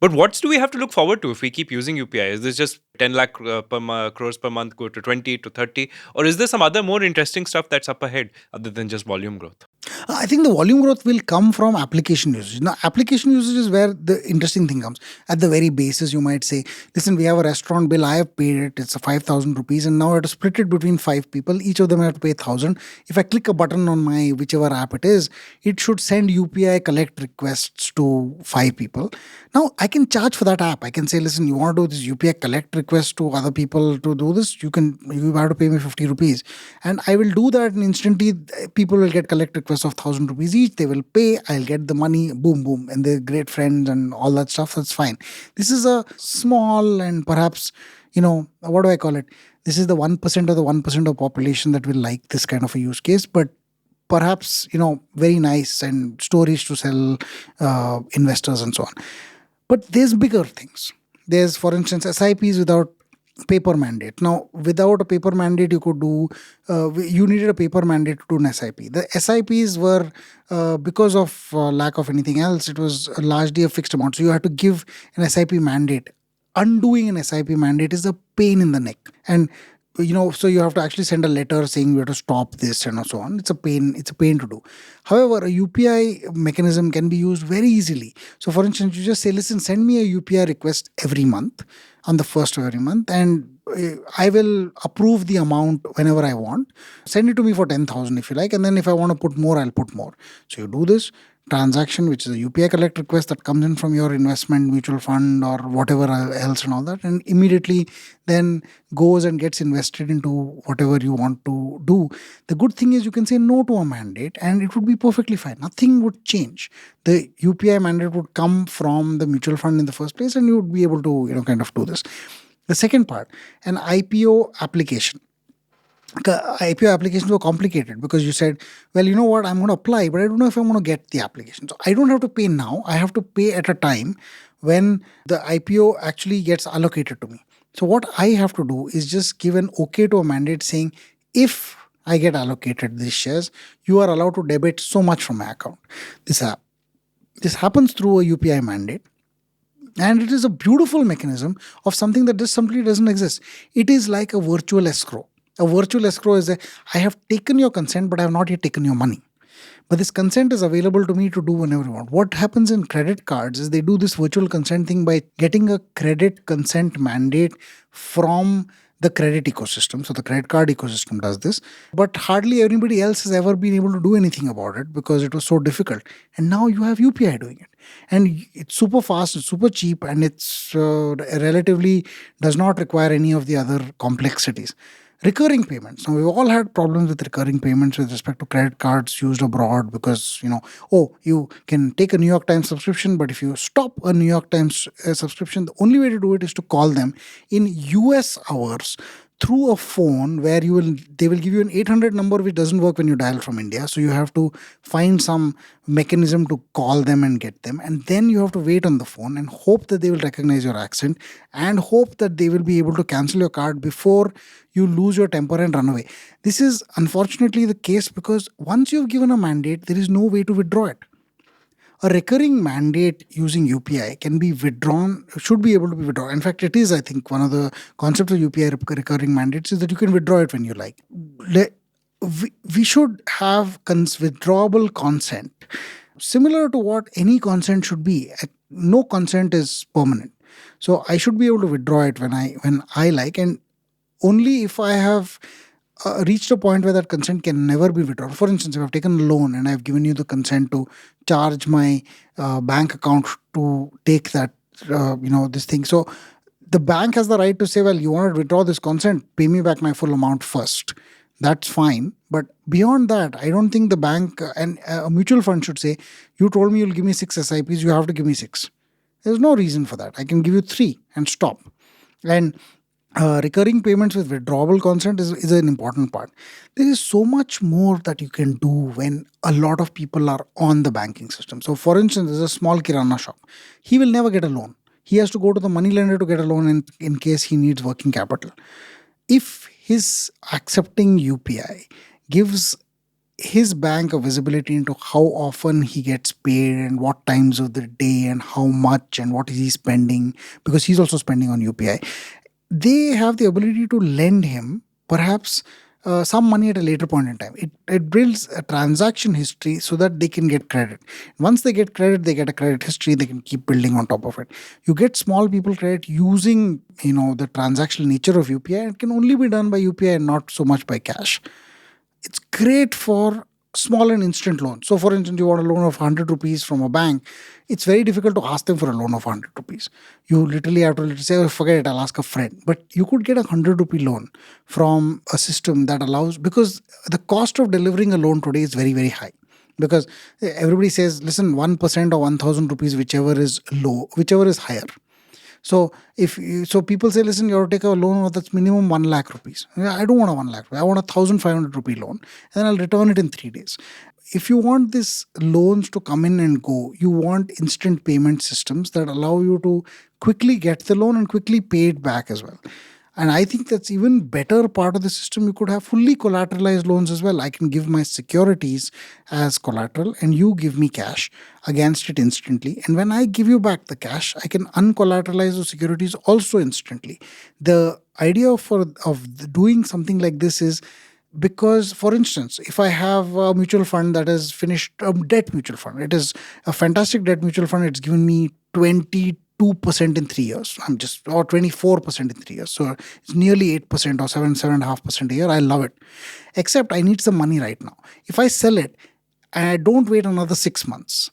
But what do we have to look forward to if we keep using UPI? Is this just 10 lakh crores per month go to 20 to 30? Or is there some other more interesting stuff that's up ahead other than just volume growth? I think the volume growth will come from application usage. Now, application usage is where the interesting thing comes. At the very basis, you might say, listen, we have a restaurant bill, I have paid it, it's a 5,000 rupees, and now I have to split it between 5 people. Each of them have to pay 1,000. If I click a button on my whichever app it is, it should send UPI collect requests to 5 people. Now, I can charge for that app. I can say, listen, you want to do this UPI collect request to other people to do this? You have to pay me 50 rupees. And I will do that, and instantly people will get collect requests of 1,000 rupees each. They will pay. I'll get the money. Boom, boom. And they're great friends and all that stuff. That's fine. This is a small and perhaps, what do I call it? This is the 1% of the 1% of population that will like this kind of a use case. But perhaps, very nice and stories to sell investors and so on. But there's bigger things. There's, for instance, SIPs without paper mandate. Now, without a paper mandate, you could do, you needed a paper mandate to do an SIP. The SIPs were, because of lack of anything else, it was largely a fixed amount. So you had to give an SIP mandate. Undoing an SIP mandate is a pain in the neck. And so you have to actually send a letter saying we have to stop this and so on. It's a pain to do. However, a UPI mechanism can be used very easily. So for instance, you just say, listen, send me a UPI request every month on the first of every month, and I will approve the amount whenever I want. Send it to me for 10,000 if you like, and then if I want to put more, I'll put more. So you do this transaction, which is a UPI collect request that comes in from your investment mutual fund or whatever else and all that, and immediately then goes and gets invested into whatever you want to do. The good thing is you can say no to a mandate and it would be perfectly fine. Nothing would change. The UPI mandate would come from the mutual fund in the first place, and you would be able to kind of do this. The second part, an IPO application. IPO applications were complicated because you said, well, you know what, I'm going to apply, but I don't know if I'm going to get the application. So I don't have to pay now. I have to pay at a time when the IPO actually gets allocated to me. So what I have to do is just give an okay to a mandate saying, if I get allocated these shares, you are allowed to debit so much from my account. This happens through a UPI mandate. And it is a beautiful mechanism of something that just simply doesn't exist. It is like a virtual escrow. A virtual escrow is I have taken your consent, but I have not yet taken your money. But this consent is available to me to do whenever I want. What happens in credit cards is they do this virtual consent thing by getting a credit consent mandate from the credit ecosystem. So the credit card ecosystem does this. But hardly anybody else has ever been able to do anything about it because it was so difficult. And now you have UPI doing it. And it's super fast, it's super cheap, and it's relatively does not require any of the other complexities. Recurring payments. Now, we've all had problems with recurring payments with respect to credit cards used abroad because, you can take a New York Times subscription, but if you stop a New York Times subscription, the only way to do it is to call them in US hours through a phone where they will give you an 800 number which doesn't work when you dial from India. So you have to find some mechanism to call them and get them. And then you have to wait on the phone and hope that they will recognize your accent and hope that they will be able to cancel your card before you lose your temper and run away. This is unfortunately the case because once you've given a mandate, there is no way to withdraw it. A recurring mandate using UPI can be withdrawn, should be able to be withdrawn. In fact, it is, I think, one of the concepts of UPI recurring mandates is that you can withdraw it when you like. We should have withdrawable consent, similar to what any consent should be. No consent is permanent. So I should be able to withdraw it when I like, and only if I have reached a point where that consent can never be withdrawn. For instance, if I've taken a loan and I've given you the consent to charge my bank account to take that, this thing. So the bank has the right to say, well, you want to withdraw this consent, pay me back my full amount first. That's fine. But beyond that, I don't think the bank and a mutual fund should say, you told me you'll give me 6 SIPs, you have to give me 6. There's no reason for that. I can give you 3 and stop. And recurring payments with withdrawable consent is an important part. There is so much more that you can do when a lot of people are on the banking system. So, for instance, there's a small kirana shop. He will never get a loan. He has to go to the money lender to get a loan in case he needs working capital. If his accepting UPI gives his bank a visibility into how often he gets paid and what times of the day and how much and what is he spending, because he's also spending on UPI, they have the ability to lend him perhaps some money at a later point in time. It builds a transaction history so that they can get credit. Once they get credit, they get a credit history. They can keep building on top of it. You get small people credit using the transactional nature of UPI. It can only be done by UPI and not so much by cash. It's great for small and instant loans. So, for instance, you want a loan of 100 rupees from a bank. It's very difficult to ask them for a loan of 100 rupees. You literally have to say, oh, forget it, I'll ask a friend. But you could get a 100 rupee loan from a system that allows, because the cost of delivering a loan today is very, very high. Because everybody says, listen, 1% or 1,000 rupees, whichever is low, whichever is higher. So people say, listen, you have to take a loan that's minimum 1 lakh rupees. I don't want a 1 lakh. I want a 1,500 rupee loan, and then I'll return it in 3 days. If you want these loans to come in and go, you want instant payment systems that allow you to quickly get the loan and quickly pay it back as well. And I think that's even better part of the system. You could have fully collateralized loans as well. I can give my securities as collateral and you give me cash against it instantly. And when I give you back the cash, I can uncollateralize those securities also instantly. The idea of doing something like this is because, for instance, if I have a mutual fund that has finished a debt mutual fund, it is a fantastic debt mutual fund. It's given me 22% in 3 years. Or 24% in 3 years. So it's nearly 8% or 7.5% a year. I love it. Except I need some money right now. If I sell it and I don't wait another 6 months,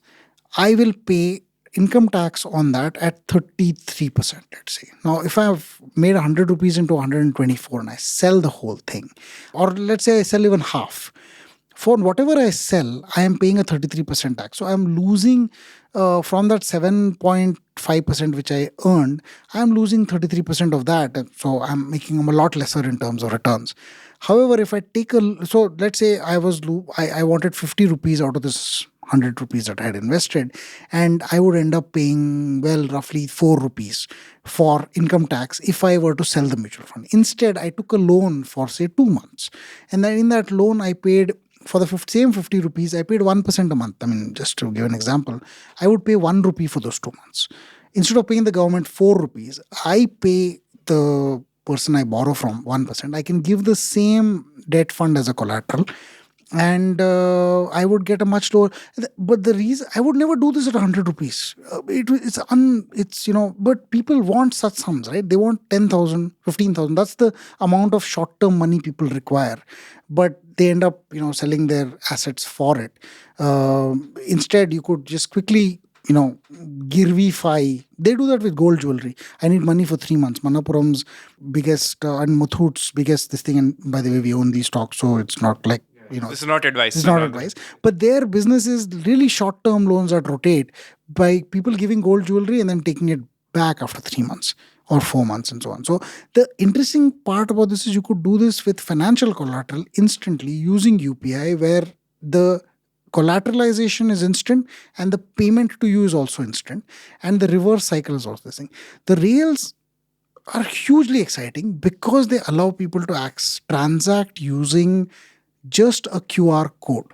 I will pay income tax on that at 33%, let's say. Now, if I have made 100 rupees into 124 and I sell the whole thing, or let's say I sell even half, for whatever I sell, I am paying a 33% tax. So I'm losing from that 7.5% which I earned, I'm losing 33% of that. So I'm making them a lot lesser in terms of returns. However, if I take let's say I wanted 50 rupees out of this 100 rupees that I had invested, and I would end up paying, roughly 4 rupees for income tax if I were to sell the mutual fund. Instead, I took a loan for, say, 2 months. And then in that loan, I paid, for the same 50 rupees, I paid 1% a month. I mean, just to give an example, I would pay 1 rupee for those 2 months. Instead of paying the government 4 rupees, I pay the person I borrow from 1%. I can give the same debt fund as a collateral, and I would get a much lower. But the reason I would never do this at 100 rupees. But people want such sums, right? They want 10,000, 15,000. That's the amount of short-term money people require. But they end up, selling their assets for it. Instead, you could just quickly, girvify. They do that with gold jewelry. I need money for 3 months. Manappuram's biggest and Muthoot's biggest this thing. And by the way, we own these stocks, so it's not like, this is not advice. It's not advice. But their business is really short-term loans that rotate by people giving gold jewelry and then taking it back after 3 months or 4 months and so on. So the interesting part about this is you could do this with financial collateral instantly using UPI, where the collateralization is instant and the payment to you is also instant, and the reverse cycle is also the same. The rails are hugely exciting because they allow people to transact using just a QR code,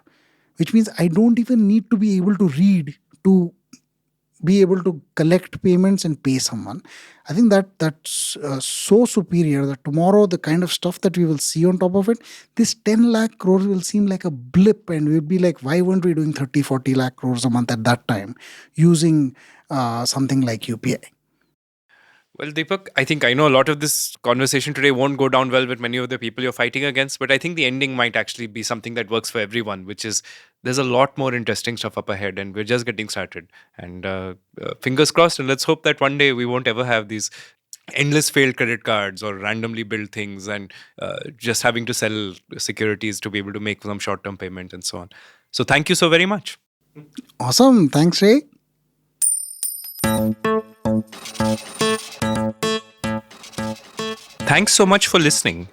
which means I don't even need to be able to read to be able to collect payments and pay someone. I think that's so superior that tomorrow the kind of stuff that we will see on top of it, this 10 lakh crores will seem like a blip, and we'll be like, why weren't we doing 30, 40 lakh crores a month at that time using something like UPI? Well, Deepak, I think I know a lot of this conversation today won't go down well with many of the people you're fighting against, but I think the ending might actually be something that works for everyone, which is there's a lot more interesting stuff up ahead and we're just getting started. And fingers crossed, and let's hope that one day we won't ever have these endless failed credit cards or randomly built things and just having to sell securities to be able to make some short-term payment and so on. So thank you so very much. Awesome. Thanks, Ray. Thanks so much for listening.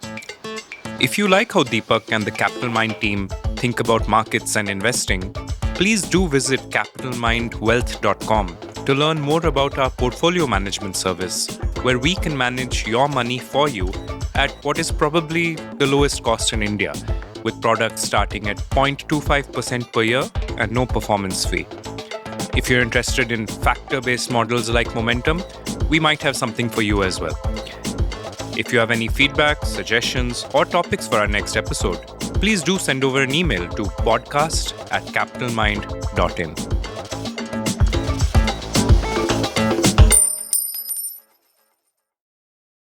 If you like how Deepak and the Capital Mind team think about markets and investing, please do visit capitalmindwealth.com to learn more about our portfolio management service, where we can manage your money for you at what is probably the lowest cost in India, with products starting at 0.25% per year and no performance fee. If you're interested in factor-based models like Momentum, we might have something for you as well. If you have any feedback, suggestions, or topics for our next episode, please do send over an email to podcast@capitalmind.in.